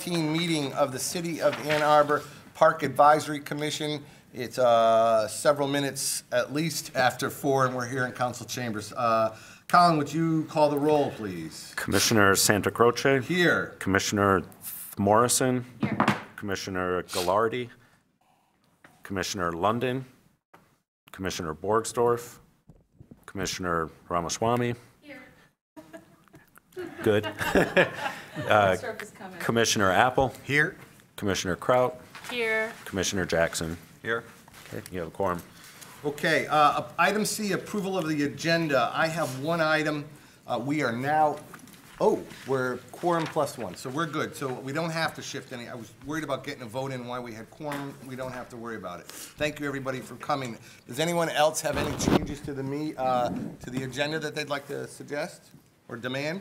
2018 meeting of the City of Ann Arbor Park Advisory Commission. It's several minutes at least after 4, and we're here in council chambers. Colin, would you call the roll, please? Commissioner Santa Croce. Here. Commissioner Morrison. Here. Commissioner Gallardi. Commissioner London. Commissioner Borgsdorf. Commissioner Ramaswamy. Here. Good. Commissioner Apple. Here. Commissioner Kraut. Here. Commissioner Jackson. Here. Okay, you have a quorum. Okay, item C, approval of the agenda. I have one item. We are now, we're quorum +1, so we're good. So we don't have to shift any. I was worried about getting a vote in while we had quorum. We don't have to worry about it. Thank you, everybody, for coming. Does anyone else have any changes to the agenda that they'd like to suggest or demand?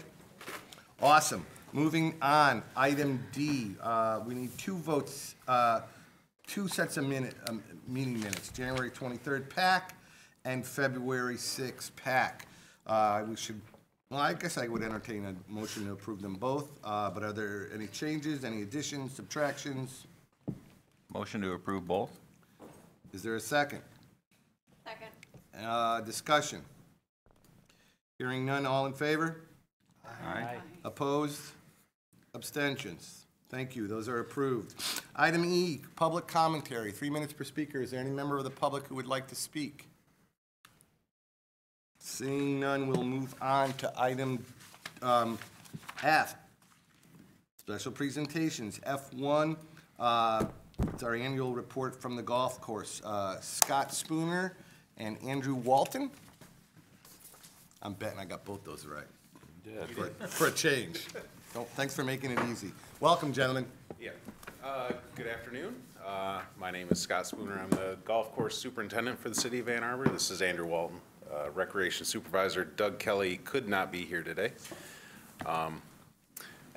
Awesome. Moving on, item D. We need 2 votes. 2 sets of meeting minutes, January 23rd pack and February 6th pack. I guess I would entertain a motion to approve them both, but are there any changes, any additions, subtractions? Motion to approve both. Is there a second? Second. Discussion. Hearing none, all in favor? Aye. Opposed? Abstentions? Thank you, those are approved. Item E, public commentary, 3 minutes per speaker. Is there any member of the public who would like to speak? Seeing none, we'll move on to item F, special presentations. F1, it's our annual report from the golf course. Scott Spooner and Andrew Walton. I'm betting I got both those right. For a change. Thanks for making it easy. Welcome, gentlemen. Yeah. Good afternoon. My name is Scott Spooner. I'm the golf course superintendent for the city of Ann Arbor. This is Andrew Walton, recreation supervisor. Doug Kelly could not be here today. I'm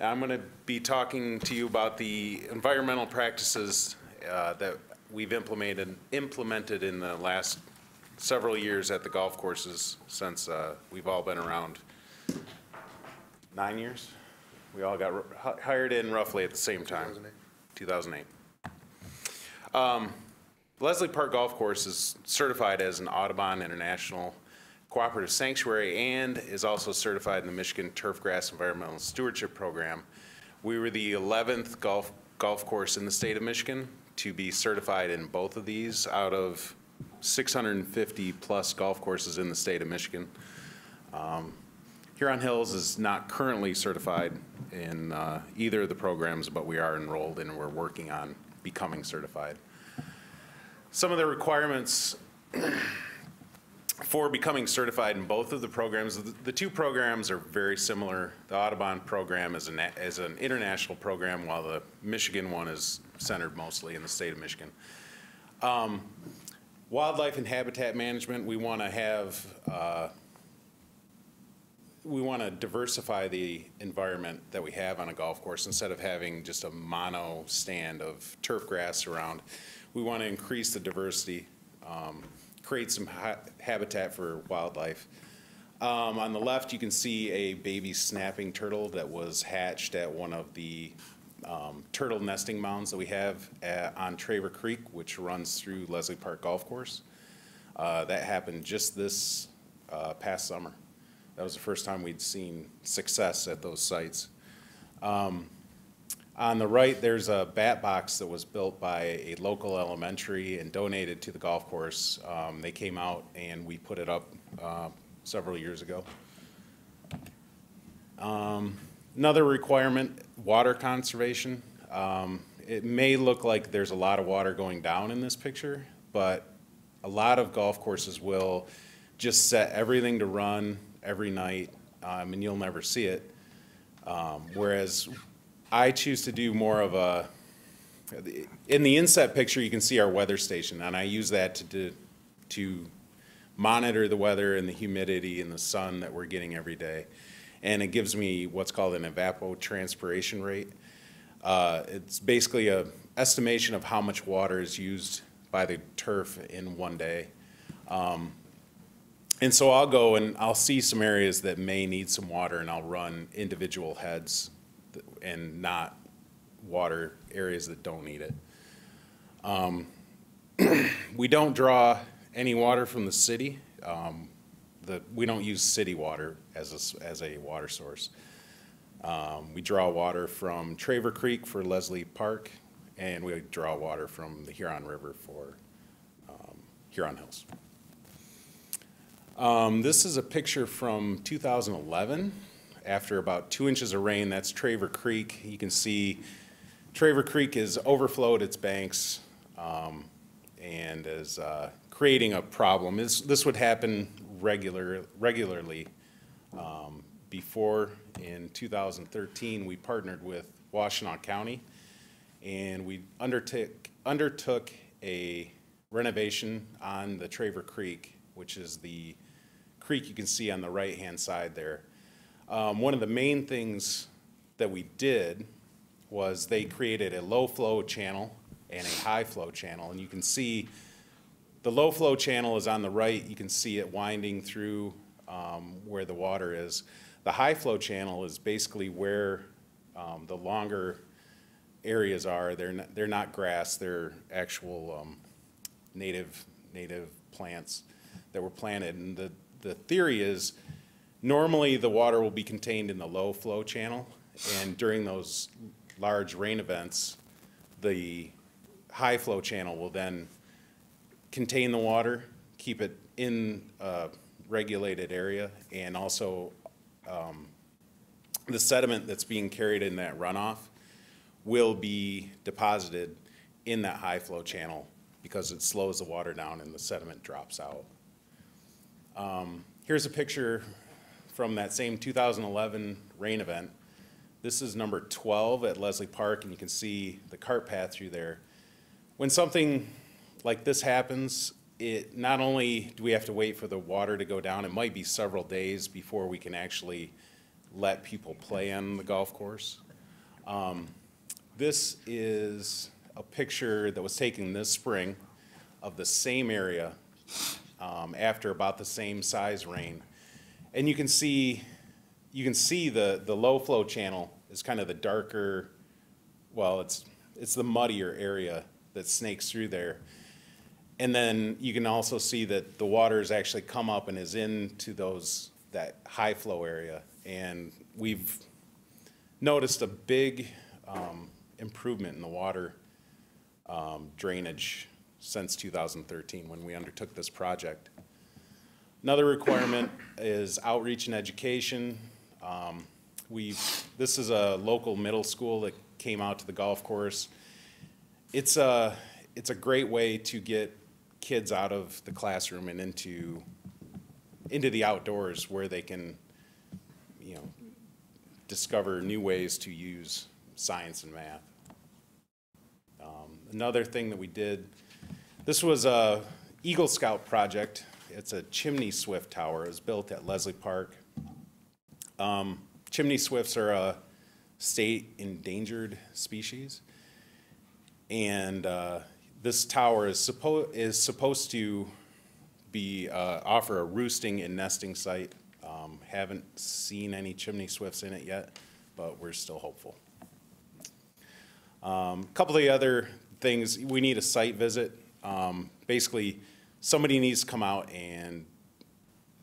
going to be talking to you about the environmental practices that we've implemented in the last several years at the golf courses since we've all been around. 9 years? We all got hired in roughly at the same time. 2008. Leslie Park Golf Course is certified as an Audubon International Cooperative Sanctuary and is also certified in the Michigan Turfgrass Environmental Stewardship Program. We were the 11th golf course in the state of Michigan to be certified in both of these out of 650 plus golf courses in the state of Michigan. Huron Hills is not currently certified in either of the programs, but we are enrolled and we're working on becoming certified. Some of the requirements for becoming certified in both of the programs, the 2 programs are very similar. The Audubon program is an international program, while the Michigan one is centered mostly in the state of Michigan. Wildlife and habitat management, we want to have we want to diversify the environment that we have on a golf course. Instead of having just a mono stand of turf grass around, we want to increase the diversity, create some habitat for wildlife. On the left, you can see a baby snapping turtle that was hatched at one of the turtle nesting mounds that we have on Traver Creek, which runs through Leslie Park Golf Course. That happened just this past summer. That was the first time we'd seen success at those sites. On the right, there's a bat box that was built by a local elementary and donated to the golf course. They came out and we put it up several years ago. Another requirement, water conservation. It may look like there's a lot of water going down in this picture, but a lot of golf courses will just set everything to run every night, and you'll never see it. Whereas I choose to do more of a, in the inset picture you can see our weather station, and I use that to monitor the weather and the humidity and the sun that we're getting every day. And it gives me what's called an evapotranspiration rate. It's basically an estimation of how much water is used by the turf in one day. And so I'll go and I'll see some areas that may need some water, and I'll run individual heads and not water areas that don't need it. We don't draw any water from the city. We don't use city water as a water source. We draw water from Traver Creek for Leslie Park, and we draw water from the Huron River for Huron Hills. This is a picture from 2011. After about 2 inches of rain, that's Traver Creek. You can see Traver Creek has overflowed its banks and is creating a problem. This would happen regularly. Before, in 2013, we partnered with Washtenaw County, and we undertook a renovation on the Traver Creek, which is the creek you can see on the right-hand side there. One of the main things that we did was they created a low-flow channel and a high-flow channel, and you can see the low-flow channel is on the right. You can see it winding through where the water is. The high-flow channel is basically where the longer areas are. They're not grass. They're actual native plants that were planted. And the theory is normally the water will be contained in the low-flow channel, and during those large rain events, the high-flow channel will then contain the water, keep it in a regulated area, and also the sediment that's being carried in that runoff will be deposited in that high-flow channel because it slows the water down and the sediment drops out. Here's a picture from that same 2011 rain event. This is number 12 at Leslie Park, and you can see the cart path through there. When something like this happens, not only do we have to wait for the water to go down, it might be several days before we can actually let people play on the golf course. This is a picture that was taken this spring of the same area after about the same size rain. And you can see the low flow channel is kind of the darker, well, it's the muddier area that snakes through there. And then you can also see that the water has actually come up and is into that high flow area. And we've noticed a big improvement in the water drainage since 2013 when we undertook this project. Another requirement is outreach and education. This is a local middle school that came out to the golf course. It's a great way to get kids out of the classroom and into the outdoors where they can, discover new ways to use science and math. Another thing that we did, this was a Eagle Scout project. It's a chimney swift tower. It was built at Leslie Park. Chimney swifts are a state endangered species, and this tower is supposed to be offer a roosting and nesting site. Haven't seen any chimney swifts in it yet, but we're still hopeful. A couple of the other things, we need a site visit. Basically, somebody needs to come out and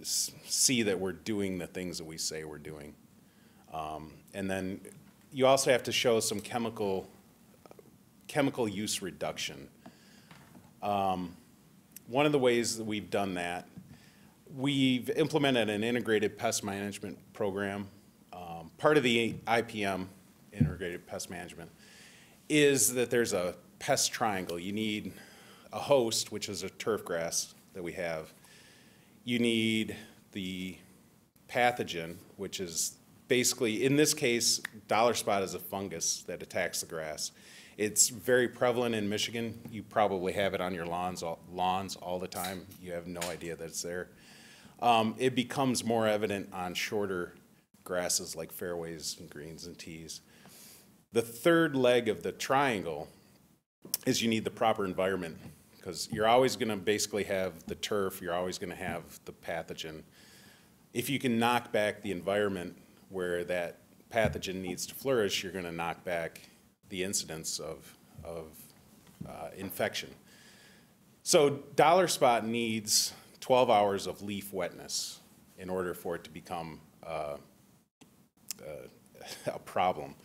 see that we're doing the things that we say we're doing. And then you also have to show some chemical use reduction. One of the ways that we've done that, we've implemented an integrated pest management program. Part of the IPM, integrated pest management, is that there's a pest triangle. You need a host, which is a turf grass that we have. You need the pathogen, which is basically, in this case, dollar spot is a fungus that attacks the grass. It's very prevalent in Michigan. You probably have it on your lawns all the time. You have no idea that it's there. It becomes more evident on shorter grasses like fairways and greens and tees. The third leg of the triangle is you need the proper environment, because you're always going to basically have the turf, you're always going to have the pathogen. If you can knock back the environment where that pathogen needs to flourish, you're going to knock back the incidence of infection. So dollar spot needs 12 hours of leaf wetness in order for it to become a problem.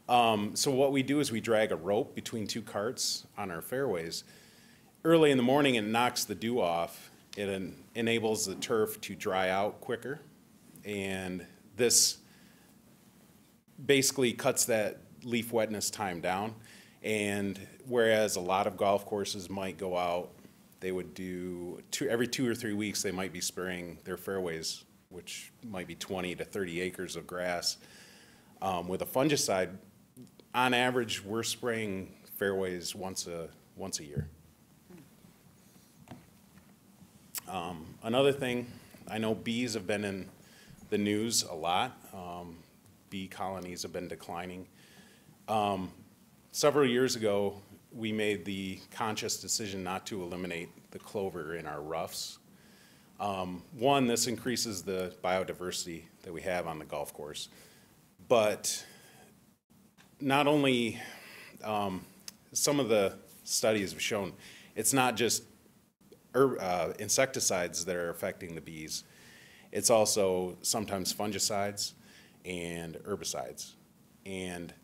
So what we do is we drag a rope between two carts on our fairways. Early in the morning, it knocks the dew off. It enables the turf to dry out quicker. And this basically cuts that leaf wetness time down. And whereas a lot of golf courses might go out, they would do every 2 or 3 weeks, they might be spraying their fairways, which might be 20 to 30 acres of grass. With a fungicide, on average, we're spraying fairways once a year. Another thing, I know bees have been in the news a lot. Bee colonies have been declining. Several years ago, we made the conscious decision not to eliminate the clover in our roughs. One, this increases the biodiversity that we have on the golf course. But not only, some of the studies have shown, it's not just insecticides that are affecting the bees. It's also sometimes fungicides and herbicides. And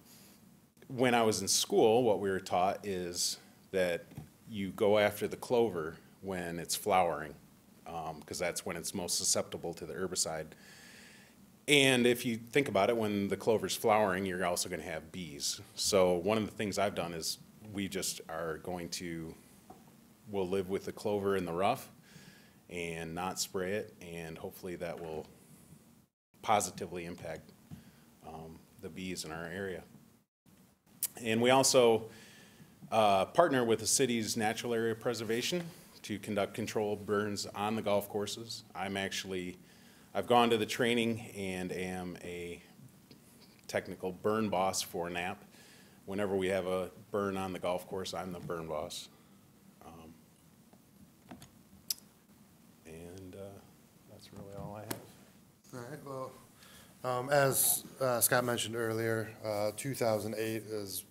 when I was in school, what we were taught is that you go after the clover when it's flowering, because that's when it's most susceptible to the herbicide. And if you think about it, when the clover's flowering, you're also going to have bees. So one of the things I've done is we just are going to, we'll live with the clover in the rough and not spray it, and hopefully that will positively impact the bees in our area. And we also partner with the city's natural area preservation to conduct controlled burns on the golf courses. I've gone to the training and am a technical burn boss for NAP. Whenever we have a burn on the golf course, I'm the burn boss. And that's really all I have. All right, well, as Scott mentioned earlier, 2008 is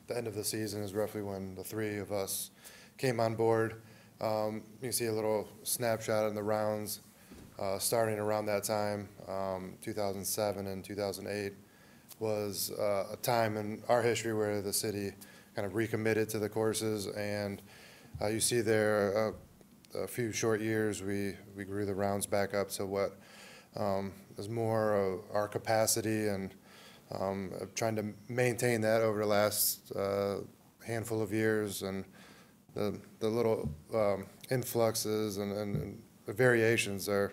the end of the season, is roughly when the three of us came on board. You can see a little snapshot in the rounds starting around that time. 2007 and 2008 was a time in our history where the city kind of recommitted to the courses, and you see there a few short years we grew the rounds back up to what is more of our capacity, and trying to maintain that over the last handful of years, and the little influxes and the variations are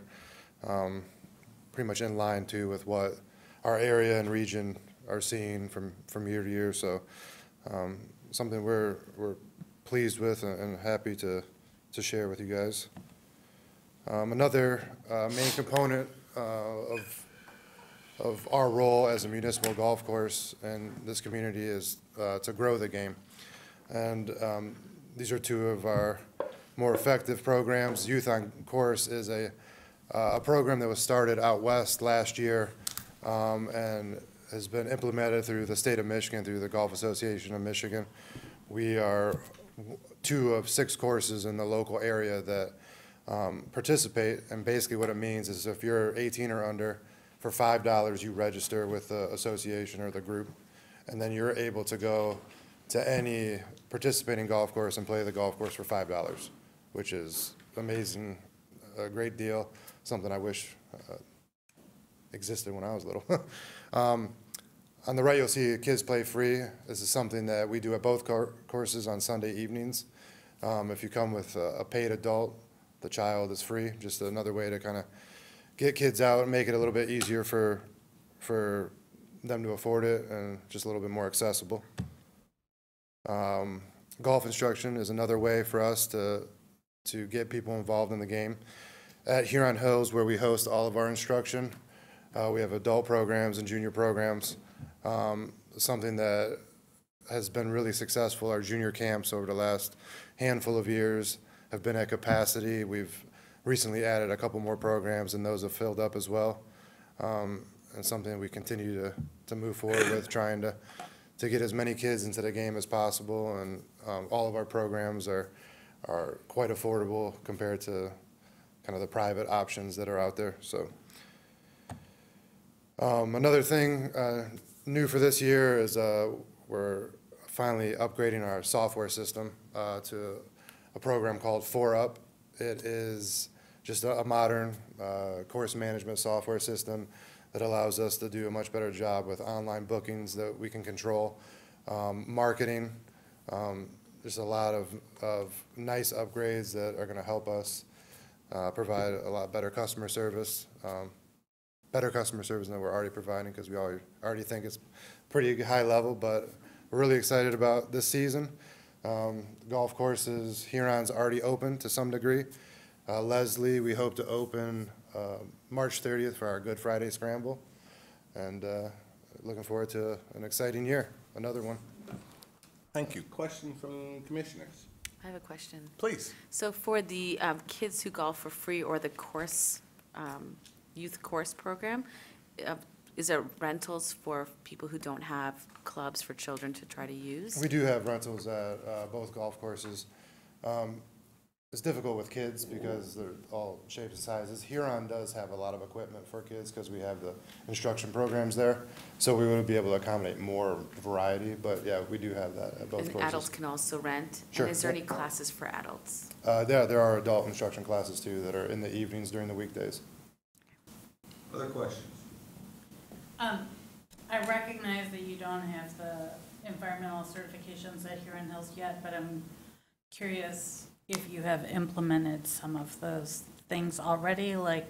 pretty much in line too with what our area and region are seeing from year to year. So something we're pleased with and happy to share with you guys. Another main component of our role as a municipal golf course in this community is to grow the game. And these are two of our more effective programs. Youth on Course is a program that was started out west last year and has been implemented through the state of Michigan, through the Golf Association of Michigan. We are 2 of 6 courses in the local area that participate, and basically what it means is if you're 18 or under, for $5 you register with the association or the group, and then you're able to go to any participating golf course and play the golf course for $5, which is amazing, a great deal, something I wish existed when I was little. On the right, you'll see Kids Play Free. This is something that we do at both courses on Sunday evenings. If you come with a paid adult, the child is free. Just another way to kind of get kids out and make it a little bit easier for them to afford it, and just a little bit more accessible. Golf instruction is another way for us to get people involved in the game. At Huron Hills, where we host all of our instruction, we have adult programs and junior programs. Something that has been really successful, our junior camps over the last handful of years have been at capacity. We've recently added a couple more programs, and those have filled up as well. And something we continue to move forward with, trying to to get as many kids into the game as possible, and all of our programs are quite affordable compared to kind of the private options that are out there. So another thing new for this year is we're finally upgrading our software system to a program called 4UP. It is just a modern course management software system that allows us to do a much better job with online bookings that we can control, marketing. There's a lot of nice upgrades that are going to help us provide a lot better customer service than we're already providing, because we already think it's pretty high level, but we're really excited about this season. Golf courses, Huron's already open to some degree. Leslie, we hope to open March 30th for our Good Friday Scramble, and looking forward to an exciting year, another one. Thank you. Question from commissioners? I have a question. Please. So for the kids who golf for free, or the course, youth course program, is there rentals for people who don't have clubs for children to try to use? We do have rentals at both golf courses. It's difficult with kids because they're all shapes and sizes. Huron does have a lot of equipment for kids because we have the instruction programs there. So we would be able to accommodate more variety, but yeah, we do have that at both And courses. adults can also rent? Sure, And is there yep. any classes for adults? There are adult instruction classes too that are in the evenings during the weekdays. Other questions? I recognize that you don't have the environmental certifications at Huron Hills yet, but I'm curious if you have implemented some of those things already, like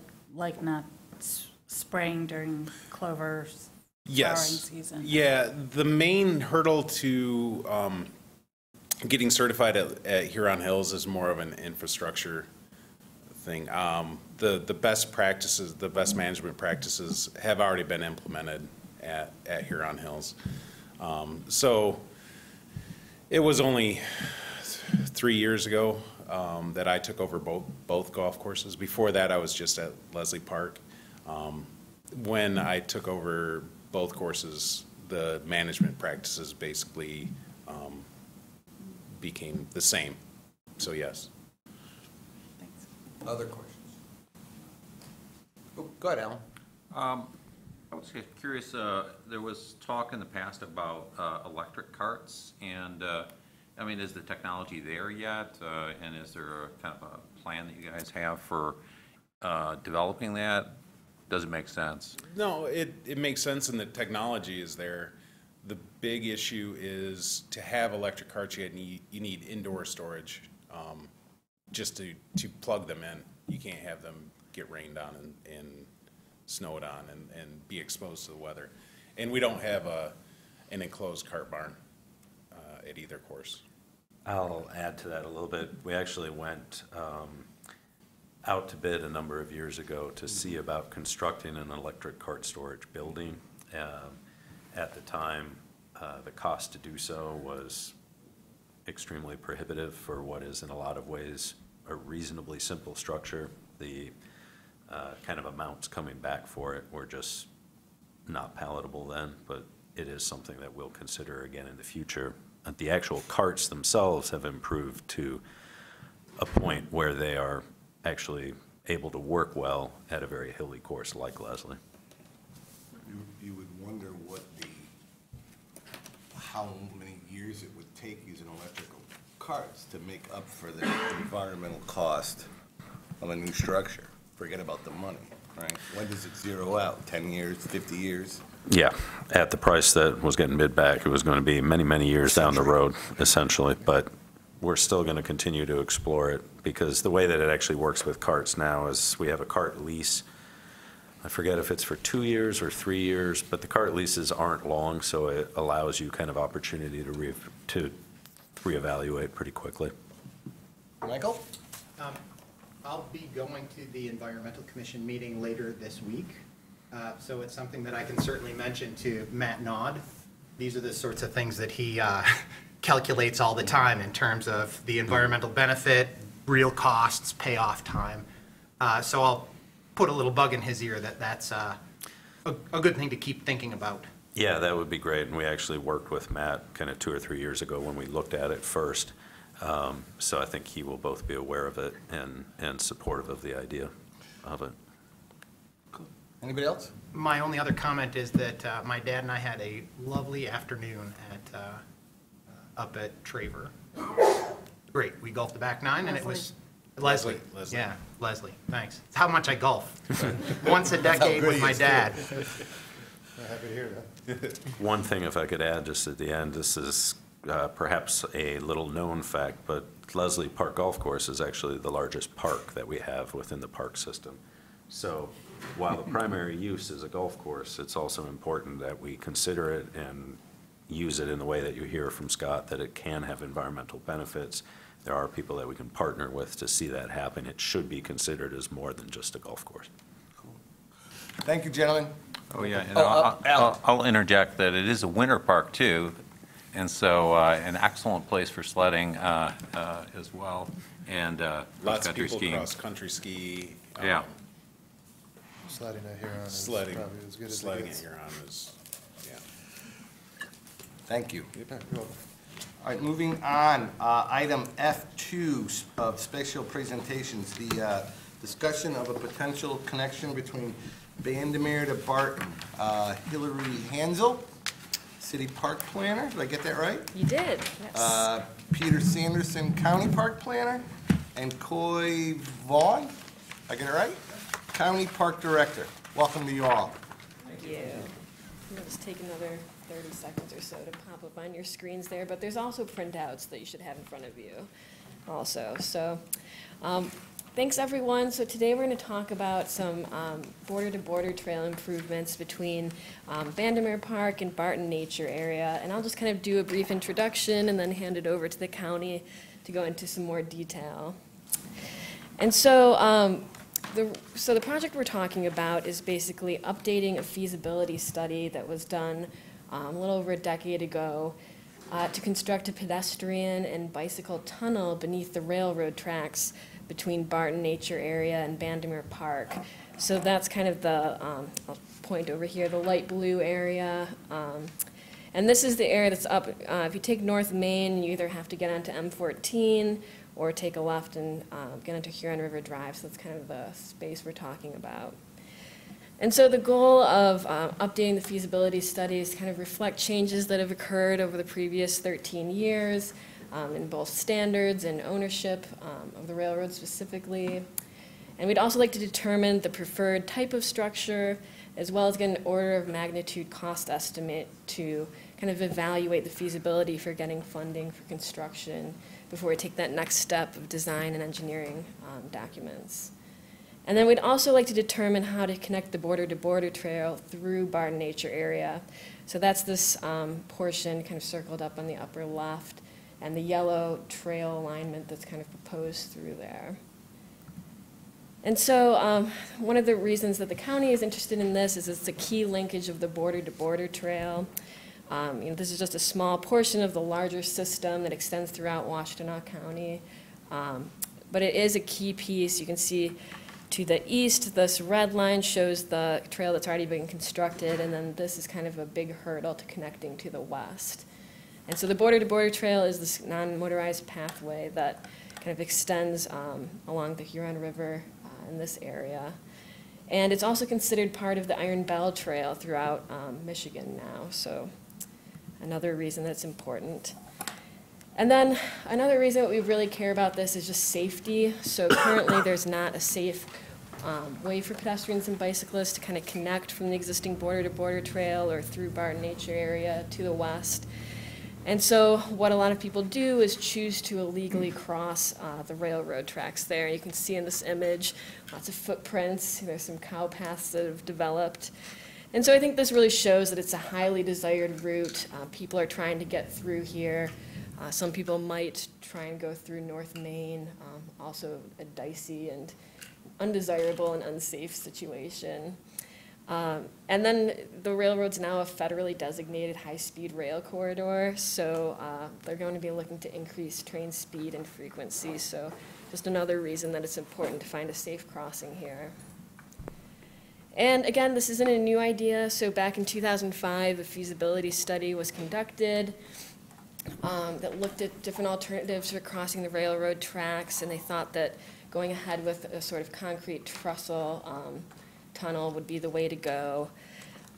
not spraying during clover flowering Yes. season. Yeah, the main hurdle to getting certified at Huron Hills is more of an infrastructure thing. The best practices, the best management practices have already been implemented at Huron Hills. So it was only 3 years ago that I took over both golf courses. Before that, I was just at Leslie Park. When I took over both courses, the management practices basically became the same. So yes. Thanks. Other questions? Oh, go ahead, Alan. I was curious, there was talk in the past about electric carts, and I mean, is the technology there yet? And is there a kind of a plan that you guys have for developing that? Does it make sense? No, it makes sense, and the technology is there. The big issue is to have electric carts, you need indoor storage, just to plug them in. You can't have them get rained on and snowed on and be exposed to the weather. And we don't have an enclosed cart barn at either course. I'll add to that a little bit. We actually went out to bid a number of years ago to see about constructing an electric cart storage building. At the time, the cost to do so was extremely prohibitive for what is in a lot of ways a reasonably simple structure. The kind of amounts coming back for it were just not palatable then, but it is something that we'll consider again in the future. The actual carts themselves have improved to a point where they are actually able to work well at a very hilly course like Leslie. You would wonder how many years it would take using electrical carts to make up for the environmental cost of a new structure. Forget about the money, right? When does it zero out? 10 years, 50 years? Yeah, at the price that was getting bid back, it was going to be many, many years down the road, essentially. But we're still going to continue to explore it, because the way that it actually works with carts now is we have a cart lease. I forget if it's for 2 years or 3 years, but the cart leases aren't long, so it allows you kind of opportunity to reevaluate pretty quickly. Michael? I'll be going to the Environmental Commission meeting later this week, so it's something that I can certainly mention to Matt Nod. These are the sorts of things that he calculates all the time in terms of the environmental benefit, real costs, payoff time. So I'll put a little bug in his ear that that's a good thing to keep thinking about Yeah, that would be great, and we actually worked with Matt kind of 2 or 3 years ago when we looked at it first. So I think he will both be aware of it and supportive of the idea of it. Anybody else? My only other comment is that my dad and I had a lovely afternoon at, up at Traver. Great, we golfed the back nine, and it was, Leslie. Leslie. Yeah, Leslie, thanks. It's how much I golf. Once a decade good with he my is, dad. I'm happy to hear that. One thing, if I could add just at the end, this is perhaps a little known fact, but Leslie Park Golf Course is actually the largest park that we have within the park system. So while the primary use is a golf course, it's also important that we consider it and use it in the way that you hear from Scott, that it can have environmental benefits. There are people that we can partner with to see that happen. It should be considered as more than just a golf course. Thank you, gentlemen. Oh, yeah, and Alan. I'll interject that it is a winter park, too, and so an excellent place for sledding as well, and Lots of country people skiing. cross-country ski. Yeah. Sledding at Huron is Sledding, probably as good as it sledding at gets. Huron is, yeah. Thank you. Yeah, you're welcome. All right, moving on, item F2 of special presentations, the discussion of a potential connection between Bandemer to Barton. Hillary Hansel, City Park Planner, did I get that right? You did, yes. Peter Sanderson, County Park Planner, and Coy Vaughn, I get it right? County Park Director. Welcome to you all. Thank you. It'll just take another 30 seconds or so to pop up on your screens there, but there's also printouts that you should have in front of you also. So thanks, everyone. So today we're going to talk about some border-to-border trail improvements between Bandemer Park and Barton Nature Area. And I'll just kind of do a brief introduction and then hand it over to the county to go into some more detail. And so the project we're talking about is basically updating a feasibility study that was done a little over a decade ago to construct a pedestrian and bicycle tunnel beneath the railroad tracks between Barton Nature Area and Bandemer Park. So that's kind of the, I'll point over here, the light blue area. And this is the area that's up, if you take North Main, you either have to get onto M14 or take a left and get onto Huron River Drive. So that's kind of the space we're talking about. And so the goal of updating the feasibility study is to kind of reflect changes that have occurred over the previous 13 years in both standards and ownership of the railroad specifically. And we'd also like to determine the preferred type of structure, as well as get an order of magnitude cost estimate to kind of evaluate the feasibility for getting funding for construction before we take that next step of design and engineering documents. And then we'd also like to determine how to connect the border-to-border trail through Barton Nature Area. So that's this portion kind of circled up on the upper left, and the yellow trail alignment that's kind of proposed through there. And so one of the reasons that the county is interested in this is it's a key linkage of the border-to-border trail. This is just a small portion of the larger system that extends throughout Washtenaw County. But it is a key piece. You can see to the east, this red line shows the trail that's already been constructed, and then this is kind of a big hurdle to connecting to the west. And so the border-to-border trail is this non-motorized pathway that kind of extends along the Huron River in this area. And it's also considered part of the Iron Bell Trail throughout Michigan now, so another reason that's important. And then another reason that we really care about this is just safety. So currently there's not a safe way for pedestrians and bicyclists to kind of connect from the existing border-to-border trail or through Barton Nature Area to the west. And so what a lot of people do is choose to illegally cross the railroad tracks there. You can see in this image lots of footprints. There's some cow paths that have developed. And so I think this really shows that it's a highly desired route. People are trying to get through here. Some people might try and go through North Main, also a dicey and undesirable and unsafe situation. And then the railroad's now a federally designated high-speed rail corridor, so they're going to be looking to increase train speed and frequency, so just another reason that it's important to find a safe crossing here. And again, this isn't a new idea. So back in 2005, a feasibility study was conducted that looked at different alternatives for crossing the railroad tracks, and they thought that going ahead with a sort of concrete trestle tunnel would be the way to go.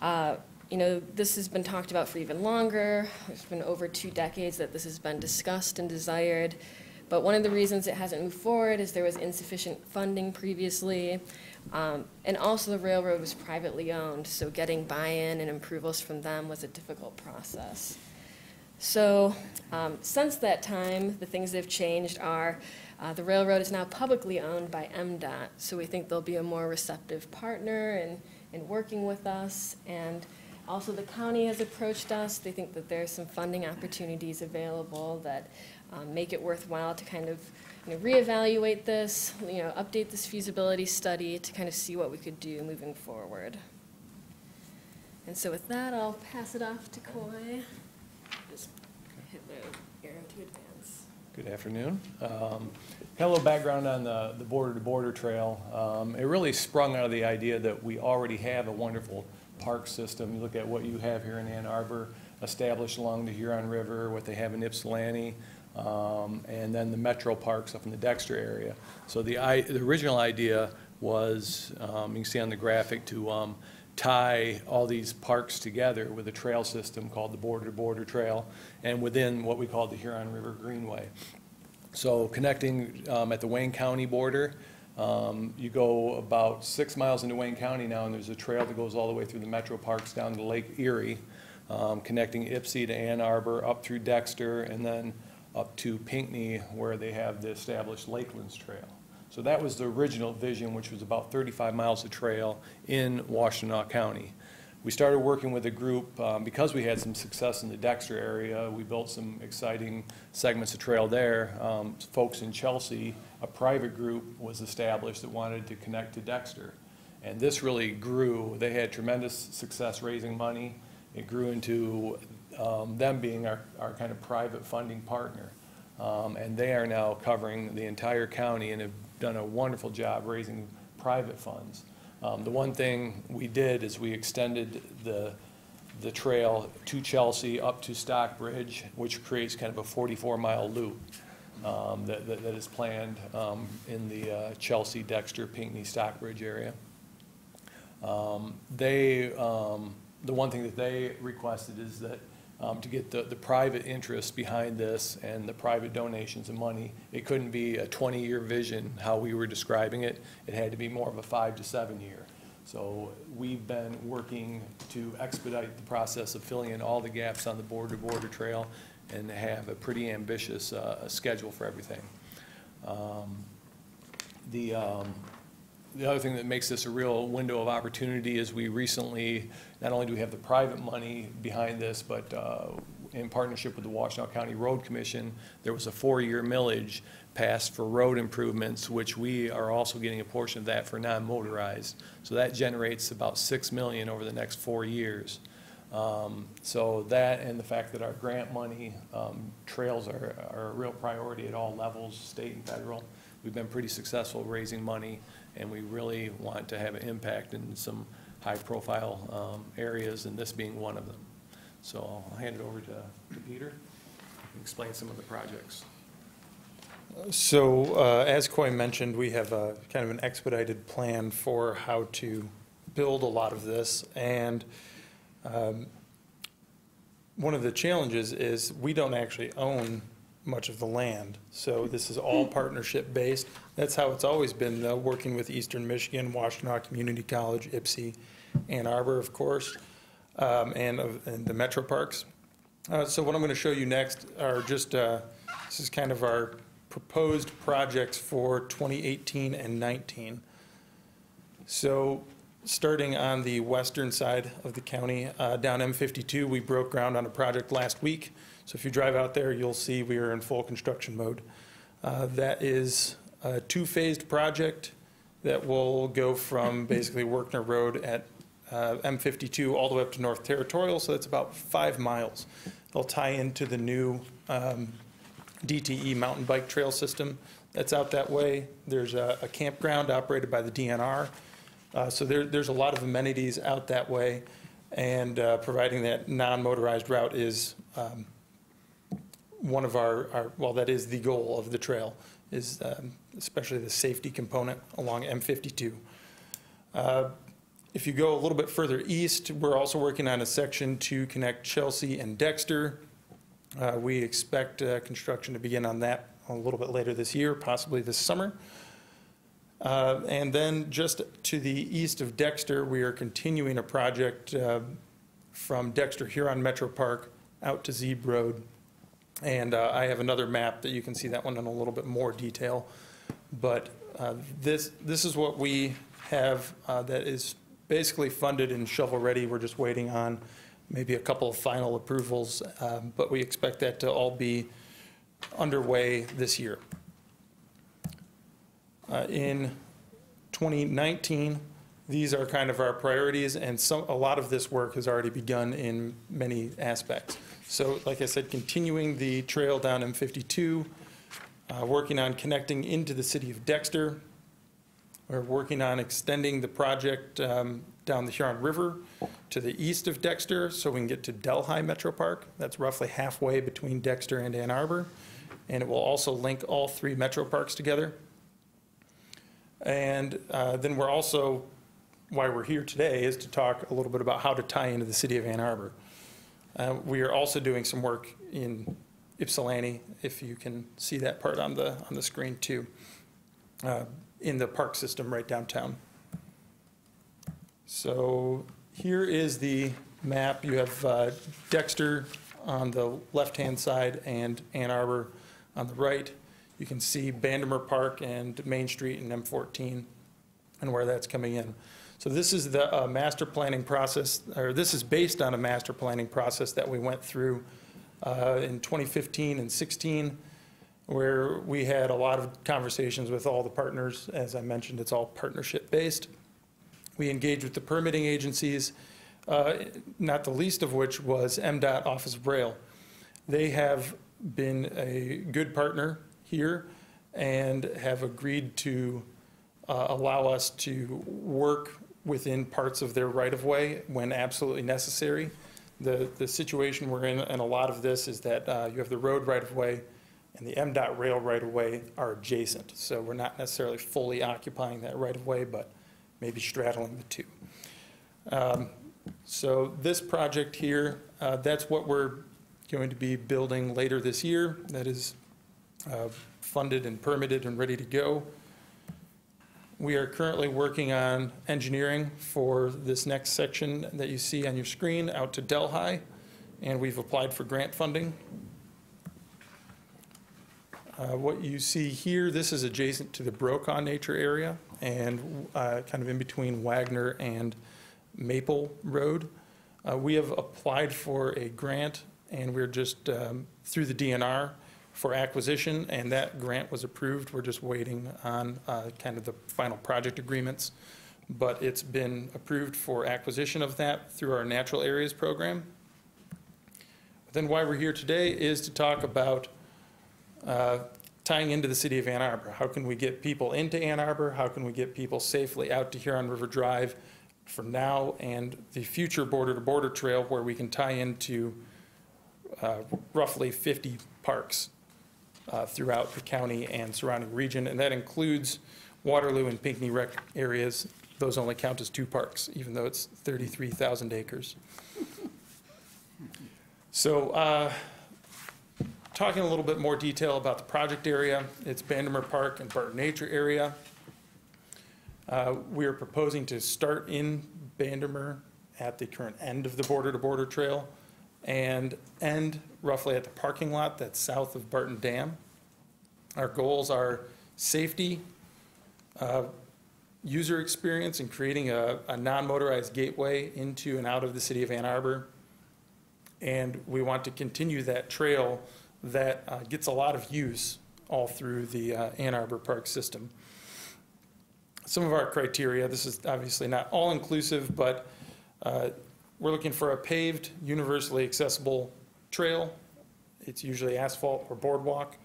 You know, this has been talked about for even longer. It's been over 2 decades that this has been discussed and desired. But one of the reasons it hasn't moved forward is there was insufficient funding previously. And also the railroad was privately owned, so getting buy-in and approvals from them was a difficult process. So since that time, the things that have changed are the railroad is now publicly owned by MDOT, so we think they'll be a more receptive partner in working with us. And also the county has approached us. They think that there's some funding opportunities available that make it worthwhile to kind of reevaluate this, update this feasibility study to kind of see what we could do moving forward. And so with that, I'll pass it off to Coy. Just hit the arrow to advance. Good afternoon. Got a little background on the border-to-border trail. It really sprung out of the idea that we already have a wonderful park system. You look at what you have here in Ann Arbor, established along the Huron River, what they have in Ypsilanti, and then the metro parks up in the Dexter area. So the original idea was, you can see on the graphic, to tie all these parks together with a trail system called the border-to-border trail, and within what we call the Huron River Greenway. So connecting at the Wayne County border, you go about 6 miles into Wayne County now, and there's a trail that goes all the way through the metro parks down to Lake Erie, connecting Ypsi to Ann Arbor, up through Dexter, and then up to Pinckney, where they have the established Lakelands Trail. So that was the original vision, which was about 35 miles of trail in Washtenaw County. We started working with a group, because we had some success in the Dexter area, we built some exciting segments of trail there. Folks in Chelsea, a private group was established that wanted to connect to Dexter. And this really grew. They had tremendous success raising money. It grew into them being our kind of private funding partner. And they are now covering the entire county and have done a wonderful job raising private funds. The one thing we did is we extended the trail to Chelsea up to Stockbridge, which creates kind of a 44-mile loop that is planned in the Chelsea, Dexter, Pinckney, Stockbridge area. The one thing that they requested is that to get the private interest behind this and the private donations of money, it couldn't be a 20-year vision how we were describing it. It had to be more of a 5 to 7 year. So we've been working to expedite the process of filling in all the gaps on the border-to-border trail and have a pretty ambitious schedule for everything. The other thing that makes this a real window of opportunity is we recently, not only do we have the private money behind this, but in partnership with the Washtenaw County Road Commission, there was a 4-year millage passed for road improvements, which we are also getting a portion of that for non-motorized. So that generates about $6 million over the next 4 years. So that and the fact that our grant money, trails are a real priority at all levels, state and federal. We've been pretty successful raising money, and we really want to have an impact in some high-profile areas, and this being one of them. So I'll hand it over to Peter to explain some of the projects. So as Coy mentioned, we have a kind of an expedited plan for how to build a lot of this, and one of the challenges is we don't actually own much of the land. So this is all partnership based. That's how it's always been, though, working with Eastern Michigan, Washtenaw Community College, Ypsi, Ann Arbor, of course, and the metro parks. So what I'm going to show you next are just, this is kind of our proposed projects for 2018 and 19. So starting on the western side of the county, down M52, we broke ground on a project last week. So if you drive out there, you'll see we are in full construction mode. That is a 2-phased project that will go from basically Werkner Road at M52 all the way up to North Territorial, so that's about 5 miles. It'll tie into the new DTE mountain bike trail system that's out that way. There's a campground operated by the DNR, So there's a lot of amenities out that way, and providing that non-motorized route is one of well, that is the goal of the trail, is especially the safety component along M52. If you go a little bit further east, we're also working on a section to connect Chelsea and Dexter. We expect construction to begin on that a little bit later this year, possibly this summer. And then just to the east of Dexter, we are continuing a project from Dexter Huron Metro Park out to Zeeb Road. And I have another map that you can see that one in a little bit more detail. But this is what we have that is basically funded and shovel-ready. We're just waiting on maybe a couple of final approvals, but we expect that to all be underway this year. In 2019, these are kind of our priorities, and a lot of this work has already begun in many aspects. So, like I said, continuing the trail down M52, working on connecting into the city of Dexter. We're working on extending the project down the Huron River to the east of Dexter so we can get to Delhi Metro Park. That's roughly halfway between Dexter and Ann Arbor. And it will also link all 3 metro parks together. And then we're also, why we're here today is to talk a little bit about how to tie into the city of Ann Arbor. We are also doing some work in Ypsilanti, if you can see that part on the screen too, in the park system right downtown. So here is the map. You have Dexter on the left-hand side and Ann Arbor on the right. You can see Bandemer Park and Main Street and M14 and where that's coming in. So this is the master planning process, or this is based on a master planning process that we went through in 2015 and 16, where we had a lot of conversations with all the partners. As I mentioned, it's all partnership based. We engaged with the permitting agencies, not the least of which was MDOT Office of Rail. They have been a good partner here and have agreed to allow us to work within parts of their right-of-way when absolutely necessary. The situation we're in, and a lot of this, is that you have the road right-of-way and the MDOT rail right-of-way are adjacent. So we're not necessarily fully occupying that right-of-way, but maybe straddling the two. So this project here, that's what we're going to be building later this year. That is funded and permitted and ready to go. We are currently working on engineering for this next section that you see on your screen out to Delhi, and we've applied for grant funding. What you see here, this is adjacent to the Brokaw Nature Area and kind of in between Wagner and Maple Road. We have applied for a grant, and we're just through the DNR for acquisition, and that grant was approved. We're just waiting on kind of the final project agreements, but it's been approved for acquisition of that through our Natural Areas program. Then why we're here today is to talk about tying into the city of Ann Arbor. How can we get people into Ann Arbor? How can we get people safely out to Huron River Drive for now and the future border-to-border trail, where we can tie into roughly 50 parks throughout the county and surrounding region, and that includes Waterloo and Pinckney Rec areas. Those only count as 2 parks, even though it's 33,000 acres. So talking a little bit more detail about the project area, it's Bandemer Park and Barton Nature Area. We are proposing to start in Bandemer at the current end of the border-to-border trail and end roughly at the parking lot that's south of Barton Dam. Our goals are safety, user experience, and creating a non-motorized gateway into and out of the city of Ann Arbor. And we want to continue that trail that gets a lot of use all through the Ann Arbor Park system. Some of our criteria, this is obviously not all-inclusive, but we're looking for a paved, universally accessible trail. It's usually asphalt or boardwalk.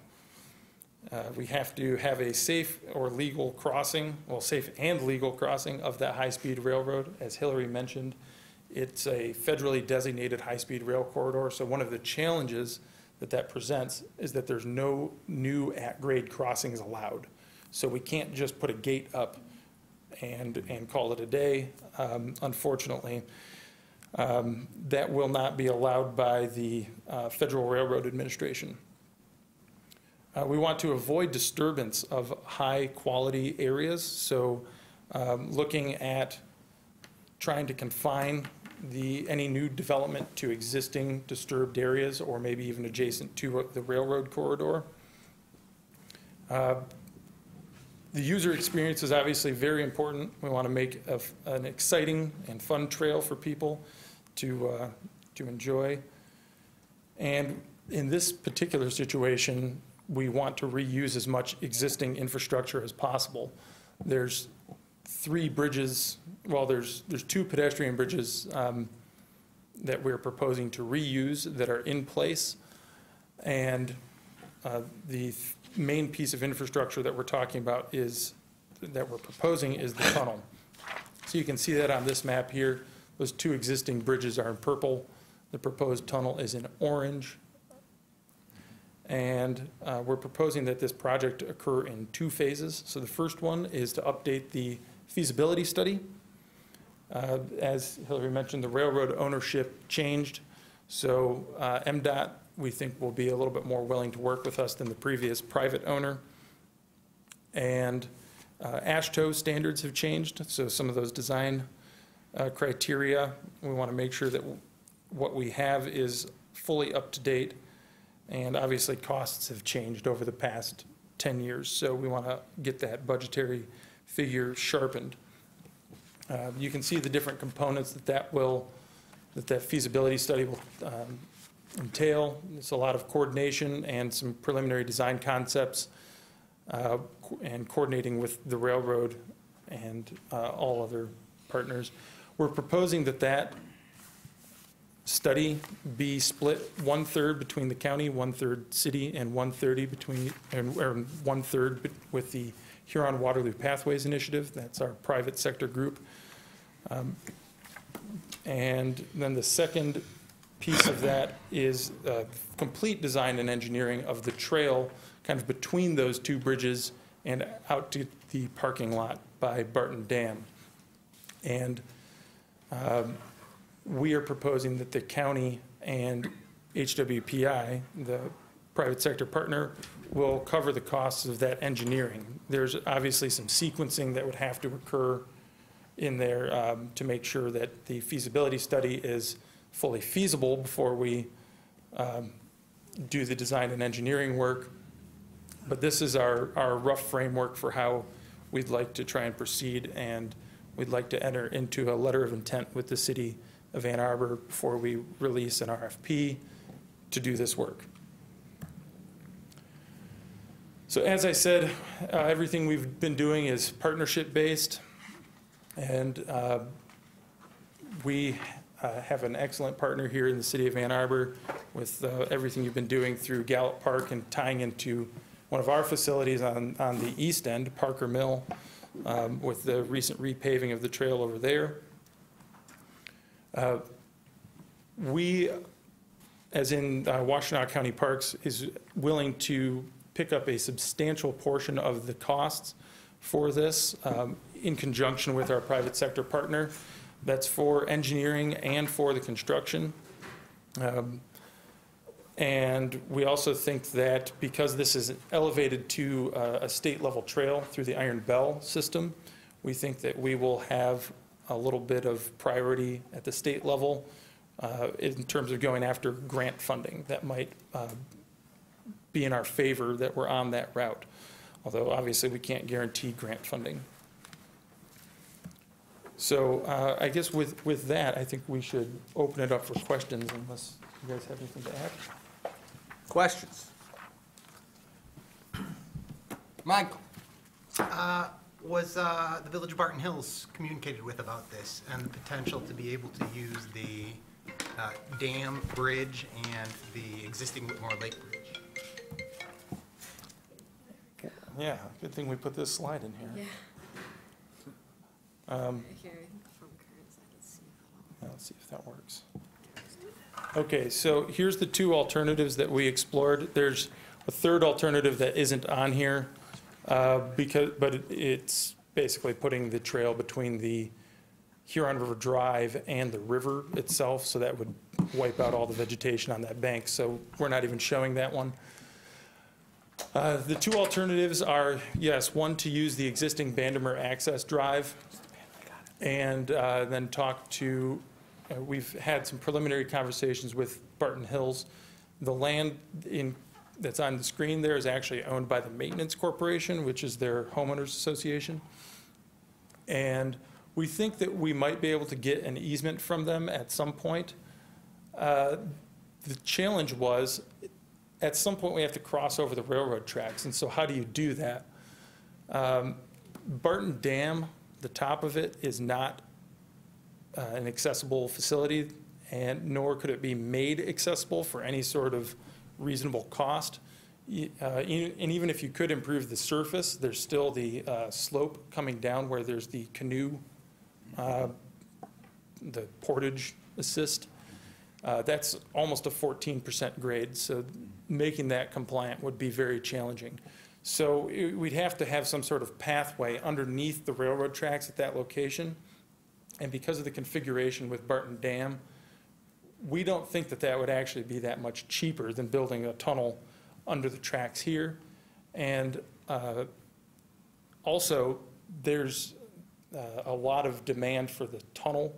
We have to have a safe or legal crossing, well, safe and legal crossing of that high-speed railroad. As Hillary mentioned, it's a federally designated high-speed rail corridor, so one of the challenges that presents is that there's no new at-grade crossings allowed. So we can't just put a gate up and call it a day, unfortunately. That will not be allowed by the Federal Railroad Administration. We want to avoid disturbance of high-quality areas, so looking at trying to confine any new development to existing disturbed areas or maybe even adjacent to the railroad corridor. The user experience is obviously very important. We want to make an exciting and fun trail for people to enjoy. And in this particular situation, we want to reuse as much existing infrastructure as possible. There's 3 bridges, well, there's 2 pedestrian bridges that we're proposing to reuse that are in place. And the main piece of infrastructure that we're talking about that we're proposing is the tunnel. So you can see that on this map here. Those 2 existing bridges are in purple. The proposed tunnel is in orange. And we're proposing that this project occur in 2 phases. So the first one is to update the feasibility study. As Hillary mentioned, the railroad ownership changed. So MDOT, we think, will be a little bit more willing to work with us than the previous private owner. And AASHTO standards have changed. So some of those design criteria, we want to make sure that what we have is fully up to date. And obviously costs have changed over the past 10 years. So we want to get that budgetary figure sharpened. You can see the different components that feasibility study will entail. It's a lot of coordination and some preliminary design concepts and coordinating with the railroad and all other partners. We're proposing that study be split 1/3 between the county, 1/3 city, and 1/3 with the Huron-Waterloo Pathways Initiative. That's our private sector group. And then the second piece of that is complete design and engineering of the trail kind of between those 2 bridges and out to the parking lot by Barton Dam. And we are proposing that the county and HWPI, the private sector partner, will cover the costs of that engineering. There's obviously some sequencing that would have to occur in there to make sure that the feasibility study is fully feasible before we do the design and engineering work. But this is our rough framework for how we'd like to try and proceed, and we'd like to enter into a letter of intent with the city of Ann Arbor before we release an RFP to do this work. So as I said, everything we've been doing is partnership-based, and we have an excellent partner here in the city of Ann Arbor with everything you've been doing through Gallup Park and tying into one of our facilities on the east end, Parker Mill, with the recent repaving of the trail over there. We, as in Washtenaw County Parks, is willing to pick up a substantial portion of the costs for this in conjunction with our private sector partner. That's for engineering and for the construction. And we also think that because this is elevated to a state level trail through the Iron Bell system, we think that we will have a little bit of priority at the state level in terms of going after grant funding that might be in our favor that we're on that route. Although obviously we can't guarantee grant funding. So I guess with that, I think we should open it up for questions unless you guys have anything to add. Questions? Michael? Was the Village of Barton Hills communicated with about this and the potential to be able to use the dam bridge and the existing Whitmore Lake Bridge? Yeah, good thing we put this slide in here. Yeah. Um, Here, from current, I can see. Let's see if that works. Okay, so here's the two alternatives that we explored. There's a third alternative that isn't on here, but it's basically putting the trail between the Huron River Drive and the river itself, so that would wipe out all the vegetation on that bank, so we're not even showing that one. The two alternatives are, yes, one to use the existing Bandemer access drive, and then talk to, we've had some preliminary conversations with Barton Hills. The land that's on the screen there is actually owned by the Maintenance Corporation, which is their homeowners association. And we think that we might be able to get an easement from them at some point. The challenge was, at some point we have to cross over the railroad tracks, and so how do you do that? Barton Dam, the top of it, is not an accessible facility, and nor could it be made accessible for any sort of reasonable cost. And even if you could improve the surface, there's still the slope coming down where there's the canoe, the portage assist. That's almost a 14% grade, so making that compliant would be very challenging. So we'd have to have some sort of pathway underneath the railroad tracks at that location. And because of the configuration with Barton Dam, we don't think that that would actually be that much cheaper than building a tunnel under the tracks here. And also, there's a lot of demand for the tunnel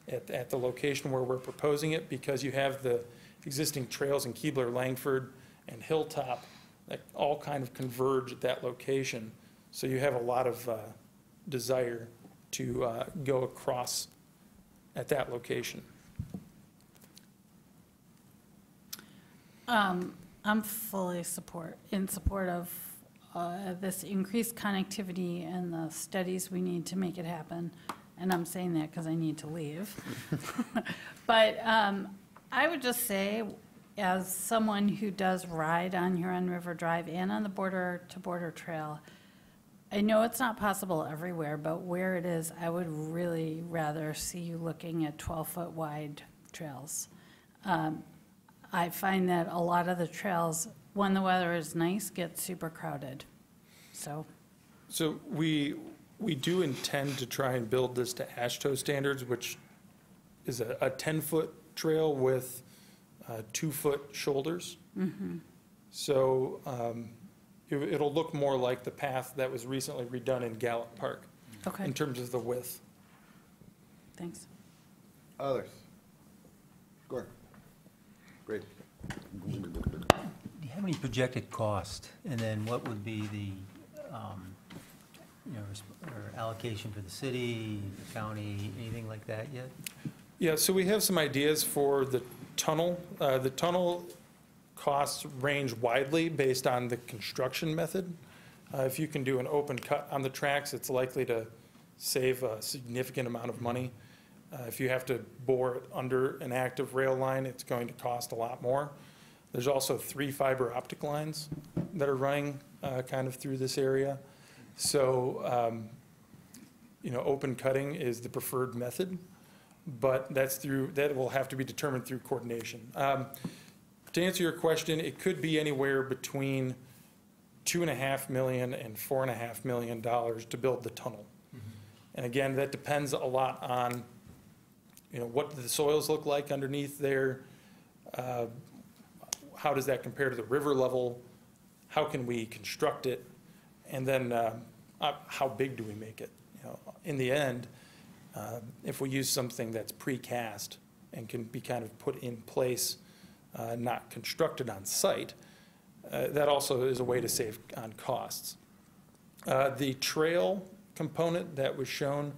at the location where we're proposing it, because you have the existing trails in Keebler, Langford, and Hilltop that all kind of converge at that location. So you have a lot of desire to go across at that location. I'm fully in support of this increased connectivity and the studies we need to make it happen. And I'm saying that because I need to leave. But I would just say, as someone who does ride on Huron River Drive and on the border-to-border trail, I know it's not possible everywhere, but where it is, I would really rather see you looking at 12-foot wide trails. I find that a lot of the trails, when the weather is nice, get super crowded. So we do intend to try and build this to AASHTO standards, which is a 10-foot trail with 2-foot shoulders. Mm-hmm. So it'll look more like the path that was recently redone in Gallup Park Okay, in terms of the width. thanks. Others? Gordon? Great. Do you have any projected cost? And then what would be the, or allocation for the city, the county, anything like that yet? Yeah, so we have some ideas for the tunnel. The tunnel costs range widely based on the construction method. If you can do an open cut on the tracks, it's likely to save a significant amount of money. If you have to bore it under an active rail line, it's going to cost a lot more. There's also 3 fiber optic lines that are running kind of through this area. So, open cutting is the preferred method, but that will have to be determined through coordination. To answer your question, it could be anywhere between $2.5 million and $4.5 million to build the tunnel. Mm-hmm. And again, that depends a lot on, what the soils look like underneath there. How does that compare to the river level? How can we construct it? And then how big do we make it? In the end, if we use something that's precast and can be kind of put in place, not constructed on site, that also is a way to save on costs. The trail component that was shown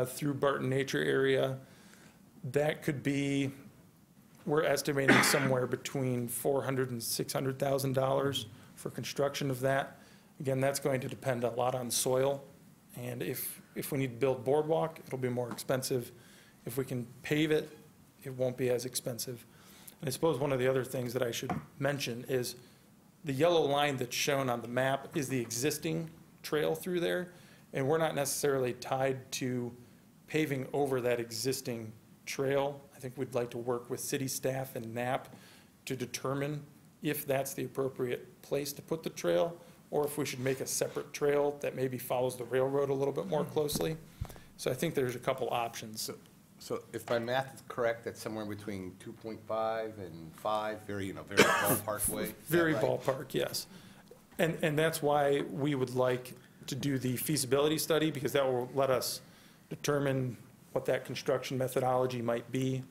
through Barton Nature Area, that could be, we're estimating somewhere between $400,000 and $600,000 for construction of that. Again, that's going to depend a lot on soil, and if we need to build boardwalk, it'll be more expensive. If we can pave it, it won't be as expensive. And I suppose one of the other things that I should mention is the yellow line that's shown on the map is the existing trail through there, and we're not necessarily tied to paving over that existing trail. I think we'd like to work with city staff and NAP to determine if that's the appropriate place to put the trail, or if we should make a separate trail that maybe follows the railroad a little bit more closely. So I think there's a couple options. So if my math is correct, that's somewhere between 2.5 and 5, very ballpark way? Is that Very right? ballpark, yes. And that's why we would like to do the feasibility study, because that will let us determine what that construction methodology might be.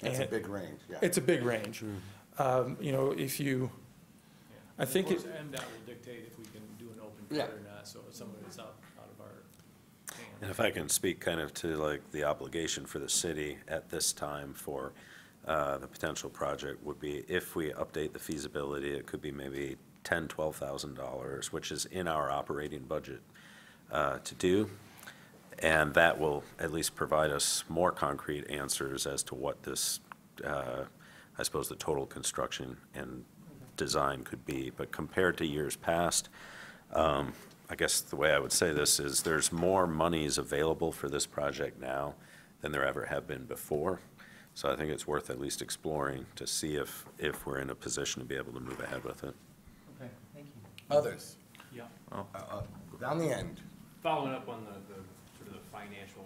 That's a And big range, yeah. It's a big range. You know, if you, I think it, Of course, MDOT will dictate if we can do an open Yeah. cut or not, so some of it's out of our And hands. if I can speak kind of to like the obligation for the city at this time for the potential project would be, if we update the feasibility, it could be maybe $10,000-12,000, which is in our operating budget to do. And that will at least provide us more concrete answers as to what this, I suppose, the total construction and design could be. But compared to years past, I guess the way I would say this is there's more monies available for this project now than there ever have been before. So I think it's worth at least exploring to see if we're in a position to be able to move ahead with it. Okay, thank you. Others? Yeah. Down the end. Following up on the sort of the financial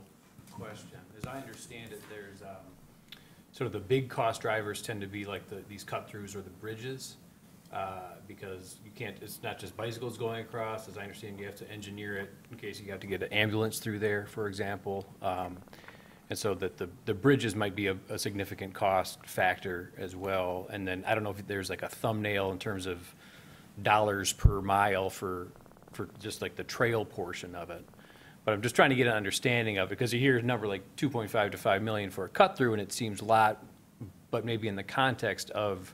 question, as I understand it, there's sort of the big cost drivers tend to be like these cut-throughs or the bridges, because you can't, it's not just bicycles going across. As I understand, you have to engineer it in case you have to get an ambulance through there, for example. And so that the bridges might be a significant cost factor as well. And then I don't know if there's like a thumbnail in terms of dollars per mile for just like the trail portion of it. But I'm just trying to get an understanding of it, because you hear a number like 2.5 to 5 million for a cut through, and it seems a lot, but maybe in the context of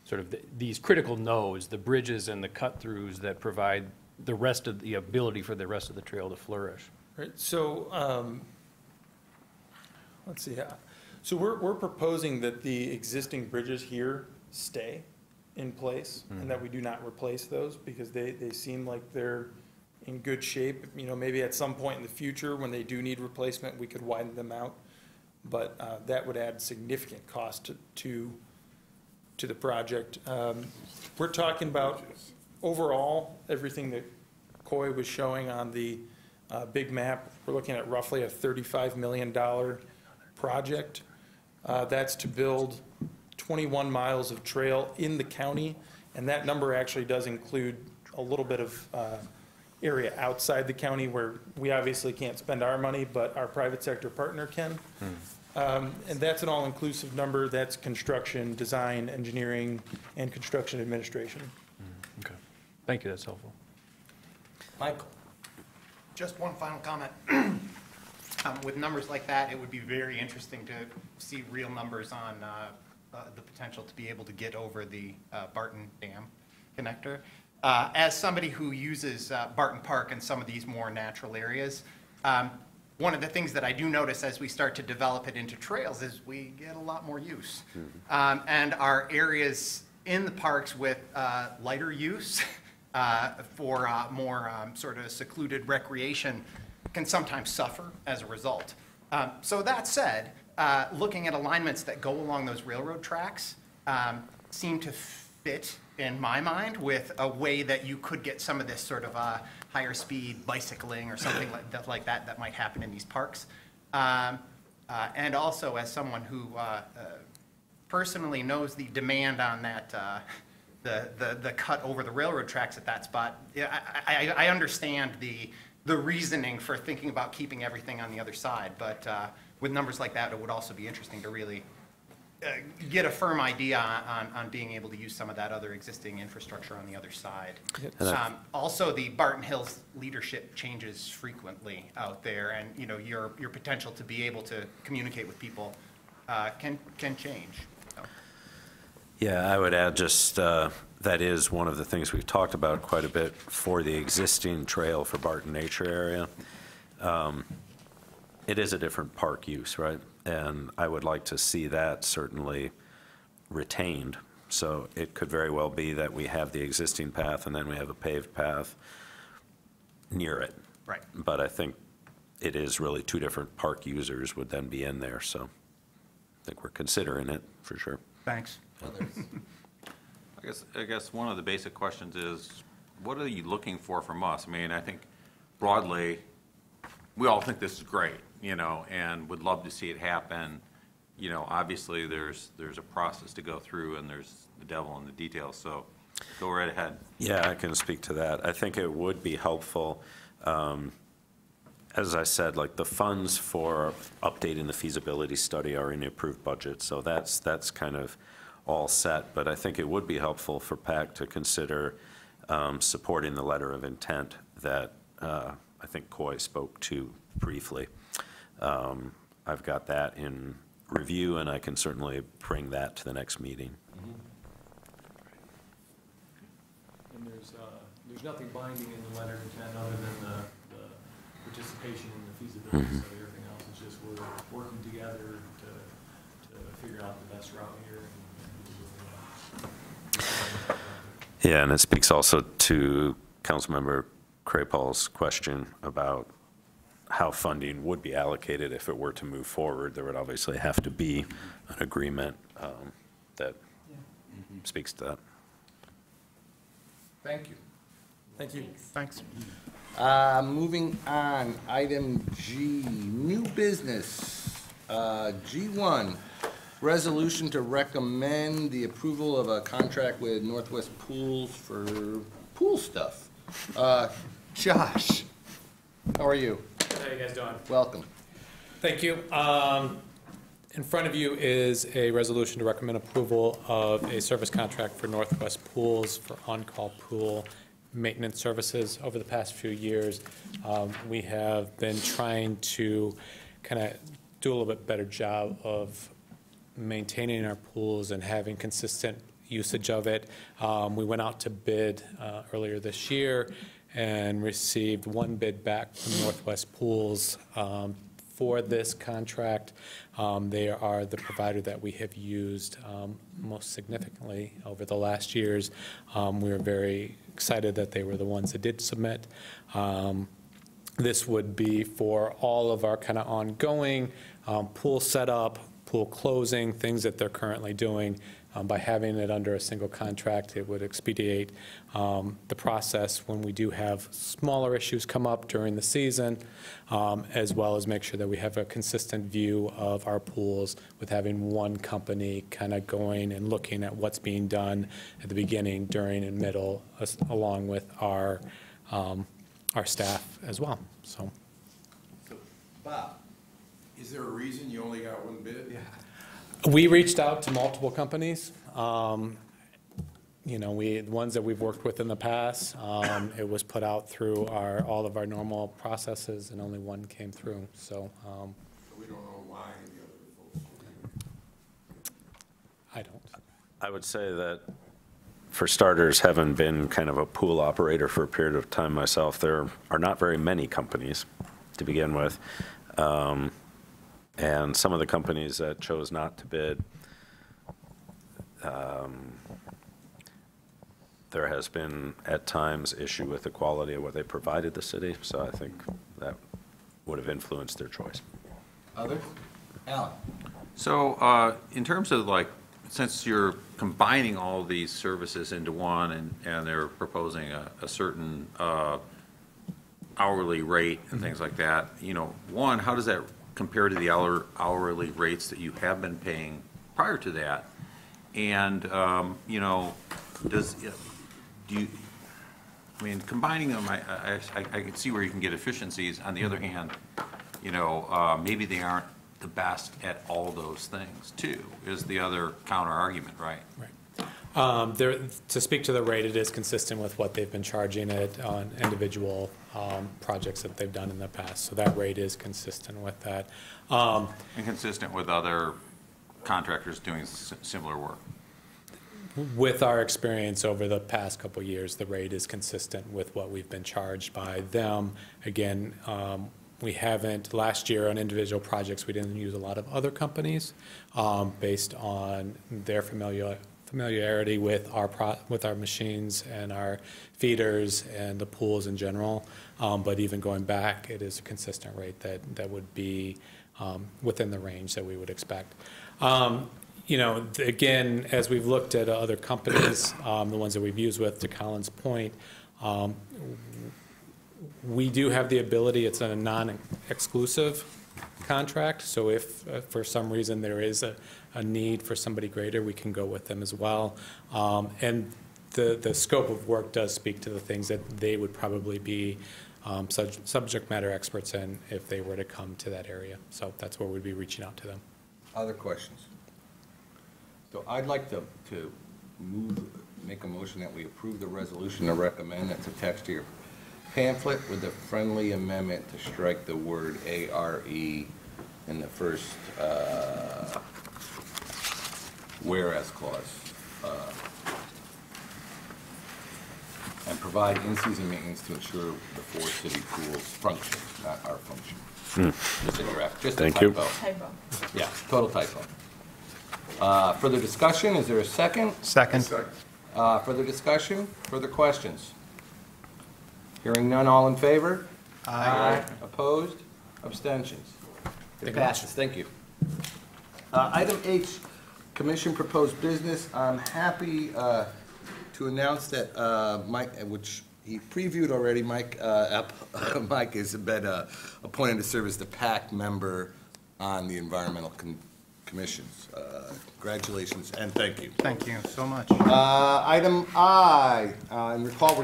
sort of these critical nodes, the bridges and the cut throughs that provide the rest of the ability for the rest of the trail to flourish. right, so, let's see, so we're proposing that the existing bridges here stay in place and that we do not replace those, because they seem like they're in good shape. You know, maybe at some point in the future, when they do need replacement, we could widen them out. But that would add significant cost to the project. We're talking about overall, everything that Coy was showing on the big map, we're looking at roughly a $35 million project. That's to build 21 miles of trail in the county, and that number actually does include a little bit of area outside the county where we obviously can't spend our money, but our private sector partner can. And that's an all-inclusive number. That's construction, design, engineering, and construction administration. Okay. Thank you, that's helpful. Michael? Just one final comment. With numbers like that, it would be very interesting to see real numbers on the potential to be able to get over the Barton Dam connector. As somebody who uses Barton Park and some of these more natural areas, one of the things that I do notice as we start to develop it into trails is we get a lot more use. And our areas in the parks with lighter use for more sort of secluded recreation can sometimes suffer as a result. So that said, looking at alignments that go along those railroad tracks seem to fit, in my mind, with a way that you could get some of this sort of higher speed bicycling or something like that might happen in these parks. And also, as someone who personally knows the demand on that, the cut over the railroad tracks at that spot, I understand the reasoning for thinking about keeping everything on the other side. But with numbers like that, it would also be interesting to really get a firm idea on being able to use some of that other existing infrastructure on the other side. Also, the Barton Hills leadership changes frequently out there, and you know your potential to be able to communicate with people can change. So. Yeah, I would add just that is one of the things we've talked about quite a bit for the existing trail for Barton Nature Area. It is a different park use, right? And I would like to see that certainly retained So it could very well be that we have the existing path and then we have a paved path near it. Right. But I think it is really two different park users would then be in there, so I think we're considering it for sure. Thanks. I guess one of the basic questions is, what are you looking for from us? I mean, I think broadly, we all think this is great, you know, and would love to see it happen. You know, obviously, there's a process to go through, and there's the devil in the details, so go right ahead. Yeah, I can speak to that. I think it would be helpful, as I said, like the funds for updating the feasibility study are in the approved budget, so that's kind of all set. But I think it would be helpful for PAC to consider supporting the letter of intent that I think Coy spoke to briefly. I've got that in review, and I can certainly bring that to the next meeting. And there's nothing binding in the letter of intent other than the participation in the feasibility study. Everything else is just we're working together to figure out the best route here. Yeah, and it speaks also to Councilmember Craypaul's question about how funding would be allocated if it were to move forward. There would obviously have to be an agreement that speaks to that. Thank you. Thank you. Thanks. Moving on, item G, new business. G1, resolution to recommend the approval of a contract with Northwest Pools for pool stuff. Josh, how are you? How you guys doing? Welcome. Thank you. In front of you is a resolution to recommend approval of a service contract for Northwest Pools for on-call pool maintenance services. Over the past few years, we have been trying to kind of do a little bit better job of maintaining our pools and having consistent usage of it. We went out to bid earlier this year and received one bid back from Northwest Pools for this contract. They are the provider that we have used most significantly over the last years. We were very excited that they were the ones that did submit. This would be for all of our kind of ongoing pool setup, pool closing, things that they're currently doing. By having it under a single contract, it would expedite the process when we do have smaller issues come up during the season, as well as make sure that we have a consistent view of our pools with having one company kind of going and looking at what's being done at the beginning, during, and middle, along with our staff as well. So, Bob. Is there a reason you only got one bid? Yeah. We reached out to multiple companies. You know, the ones that we've worked with in the past, it was put out through all of our normal processes, and only one came through. So we don't know why the other folks. I don't. I would say that, for starters, having been kind of a pool operator for a period of time myself, there are not very many companies to begin with. And some of the companies that chose not to bid, there has been at times issue with the quality of what they provided the city, so I think that would have influenced their choice. Others? Alan? So in terms of like, since you're combining all these services into one and they're proposing a certain hourly rate and things like that, you know, one, how does that compare to the hourly rates that you have been paying prior to that? And, you know, I mean, combining them, I can see where you can get efficiencies. On the other hand, you know, maybe they aren't the best at all those things too, is the other counter argument, right? Right. To speak to the rate, it is consistent with what they've been charging it on individual projects that they've done in the past. So that rate is consistent with that. And consistent with other contractors doing similar work. With our experience over the past couple of years, the rate is consistent with what we've been charged by them. Again, we haven't, last year on individual familiarity with with our machines and our feeders and the pools in general. But even going back, it is a consistent rate that would be within the range that we would expect. Again, as we've looked at other companies, the ones that we've used with, to Colin's point, we do have the ability, it's a non-exclusive contract, so if for some reason there is a need for somebody greater, we can go with them as well. And the scope of work does speak to the things that they would probably be subject matter experts in if they were to come to that area. So that's where we'd be reaching out to them. Other questions? So I'd like to make a motion that we approve the resolution to recommend that's attached to your pamphlet with a friendly amendment to strike the word ARE in the first whereas clause. And provide in-season maintenance to ensure the four city pools function, not our function. Just a draft, just a typo. Typo. Yeah, total typo. Further discussion, is there a second? Second. Further discussion, further questions? Hearing none, all in favor? Aye. Opposed? Abstentions? It passes, thank you. Item H, Commission Proposed Business. I'm happy to announce that Mike, which he previewed already, Mike has been appointed to serve as the PAC member on the Environmental Commissions. Congratulations and thank you. Thank you so much. Item I, and recall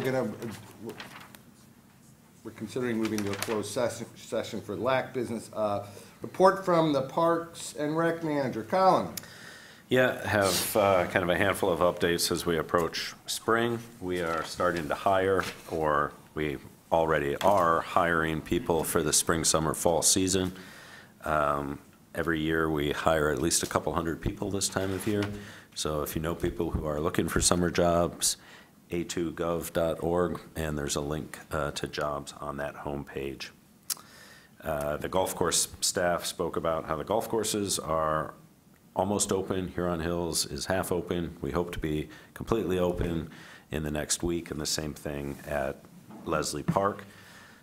we're considering moving to a closed session for LAC business. Report from the Parks and Rec Manager, Colin. Yeah, have kind of a handful of updates as we approach spring. We are starting to hire, or we already are hiring people for the spring, summer, fall season. Every year we hire at least a couple hundred people this time of year. So if you know people who are looking for summer jobs, a2gov.org, and there's a link to jobs on that homepage. The golf course staff spoke about how the golf courses are almost open. Huron Hills is half open. We hope to be completely open in the next week, and the same thing at Leslie Park.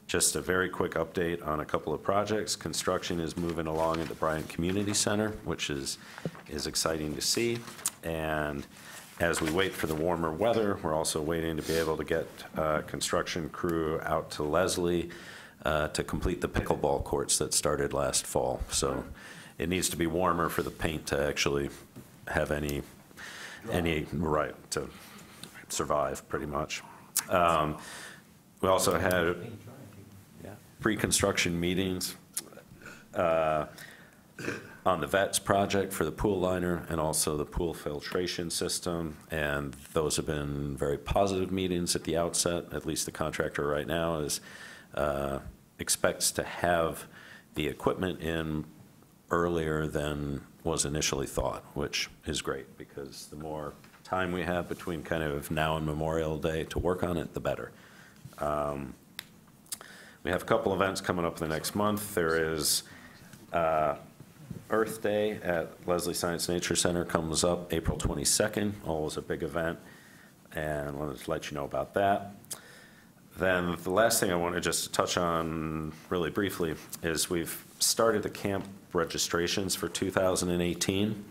Just a very quick update on a couple of projects. Construction is moving along at the Bryant Community Center, which is exciting to see. And as we wait for the warmer weather, we're also waiting to be able to get a construction crew out to Leslie to complete the pickleball courts that started last fall. So it needs to be warmer for the paint to actually have any right to survive, pretty much. We also had pre-construction meetings on the VETS project for the pool liner and also the pool filtration system, and those have been very positive meetings at the outset. At least the contractor right now expects to have the equipment in earlier than was initially thought, which is great, because the more time we have between kind of now and Memorial Day to work on it, the better. We have a couple events coming up the next month. There is Earth Day at Leslie Science Nature Center comes up April 22nd, always a big event, and I wanted to let you know about that. Then the last thing I wanted just to touch on really briefly is we've started the camp registrations for 2018,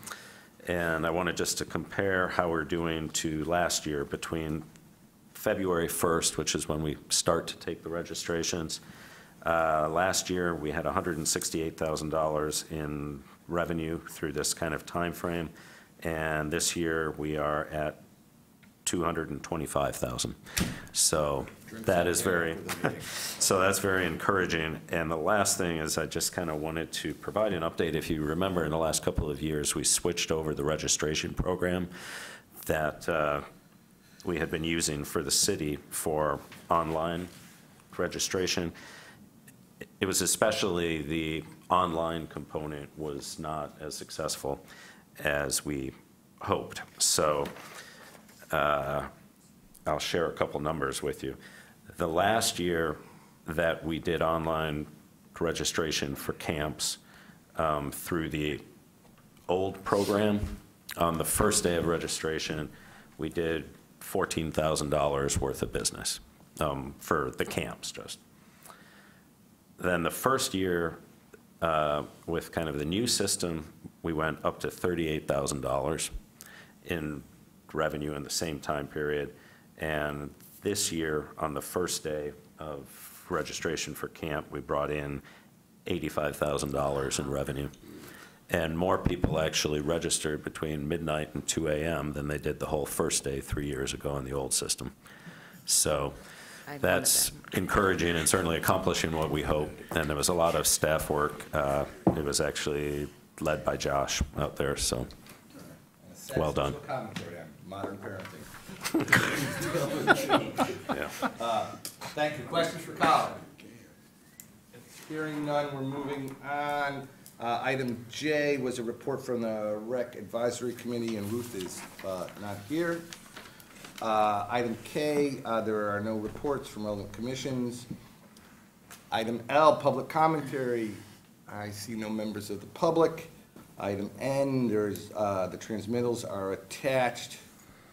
and I wanted just to compare how we're doing to last year between February 1st, which is when we start to take the registrations. Last year, we had $168,000 in revenue through this kind of time frame, and this year we are at $225,000. So that is that's very encouraging. And the last thing is I just kind of wanted to provide an update. If you remember, in the last couple of years, we switched over the registration program that we had been using for the city for online registration. It was especially the online component was not as successful as we hoped. So I'll share a couple numbers with you. The last year that we did online registration for camps through the old program, On the first day of registration, we did $14,000 worth of business for the camps just. Then the first year, with kind of the new system, we went up to $38,000 in revenue in the same time period. And this year, on the first day of registration for camp, we brought in $85,000 in revenue. And more people actually registered between midnight and 2 a.m. than they did the whole first day 3 years ago in the old system. So that's encouraging and certainly accomplishing what we hope. And there was a lot of staff work. It was actually led by Josh out there, so well done. Commentary on modern parenting. Yeah. Thank you. Questions for Colin? Hearing none, we're moving on. Item J was a report from the Rec Advisory Committee, and Ruth is not here. Item K, there are no reports from relevant commissions. Item L, public commentary. I see no members of the public. Item N, there's, the transmittals are attached.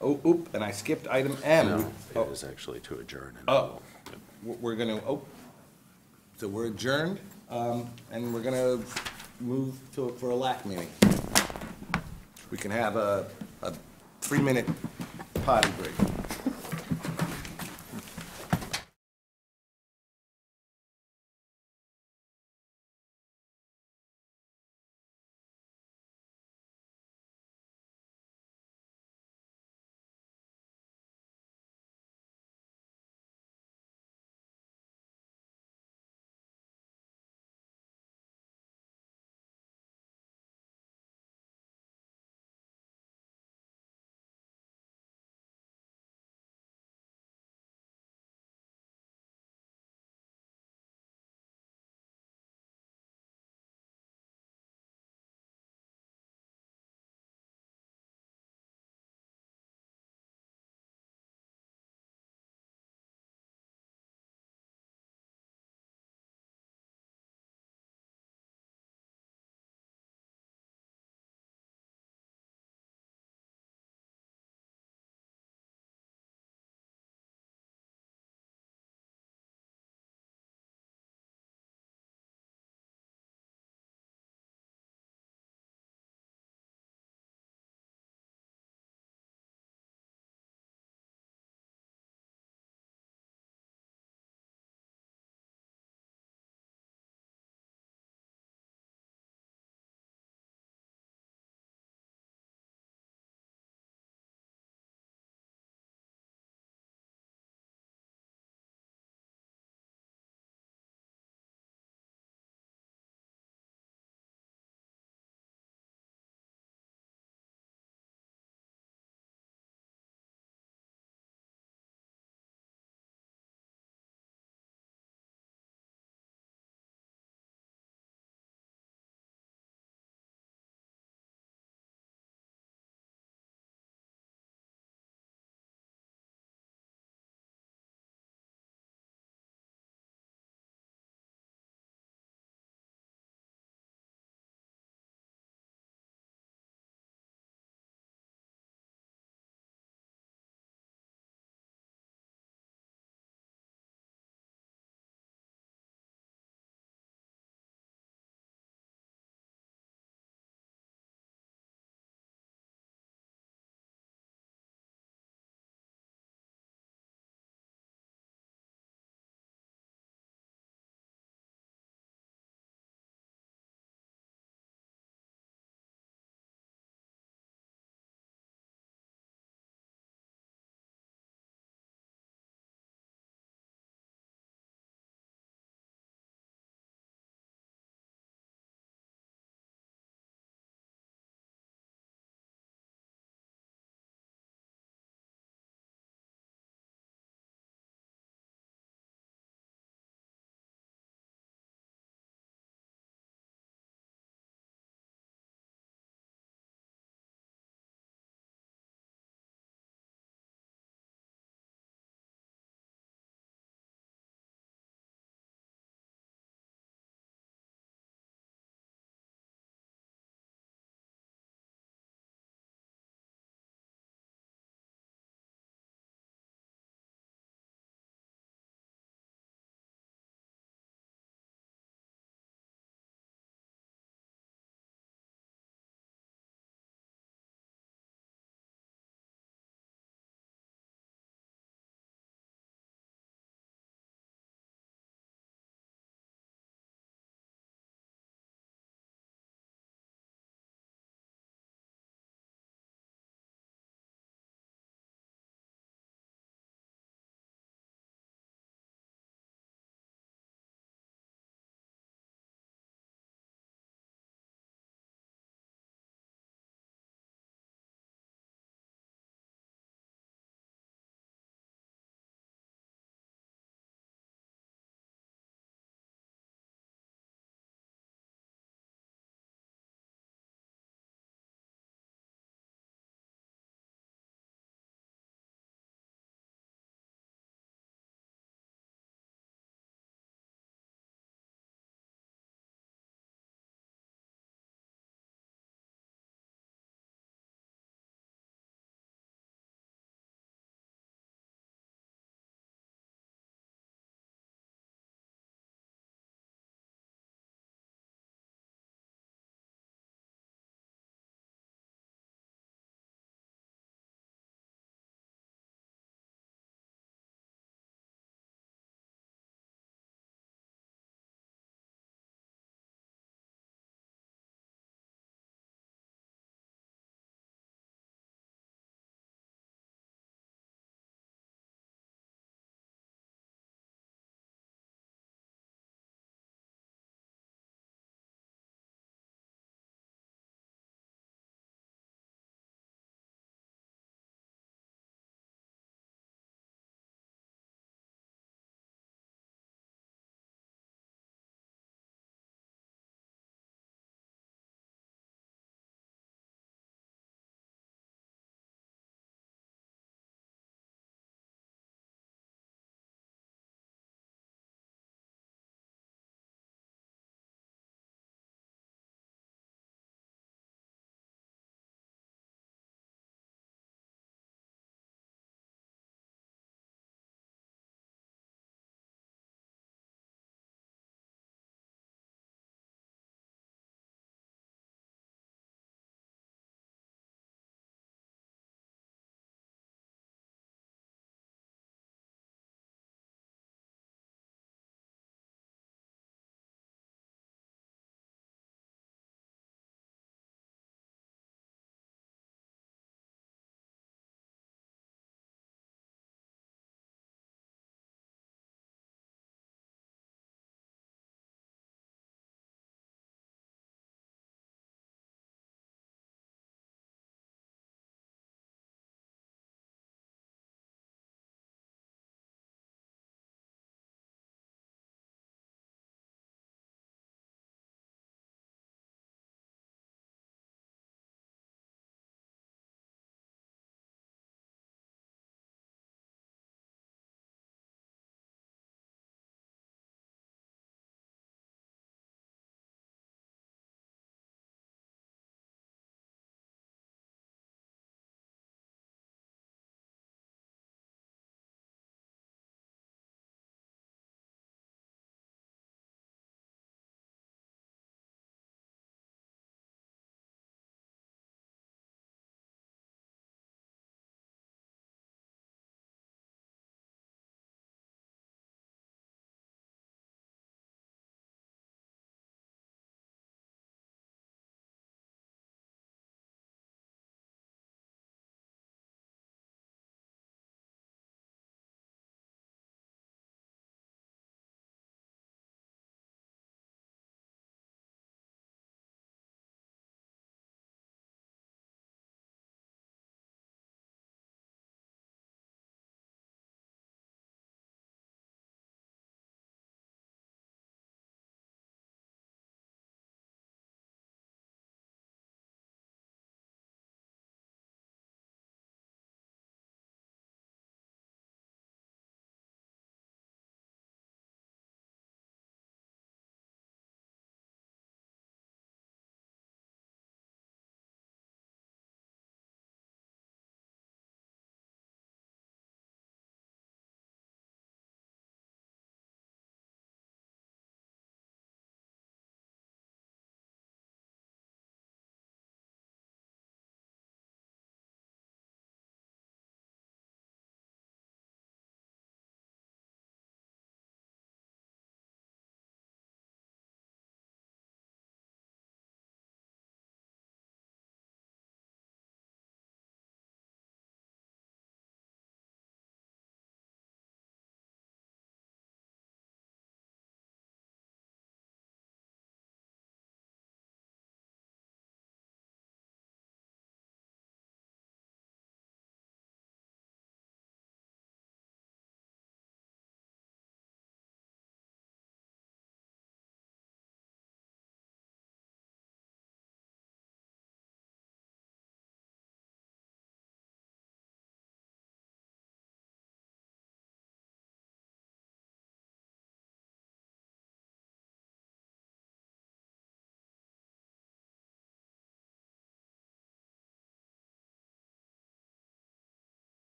Oh, oop, and I skipped item M. No, it was actually to adjourn. Oh, we're gonna, so we're adjourned, and we're gonna move for a LAC meeting. We can have a 3-minute potty break.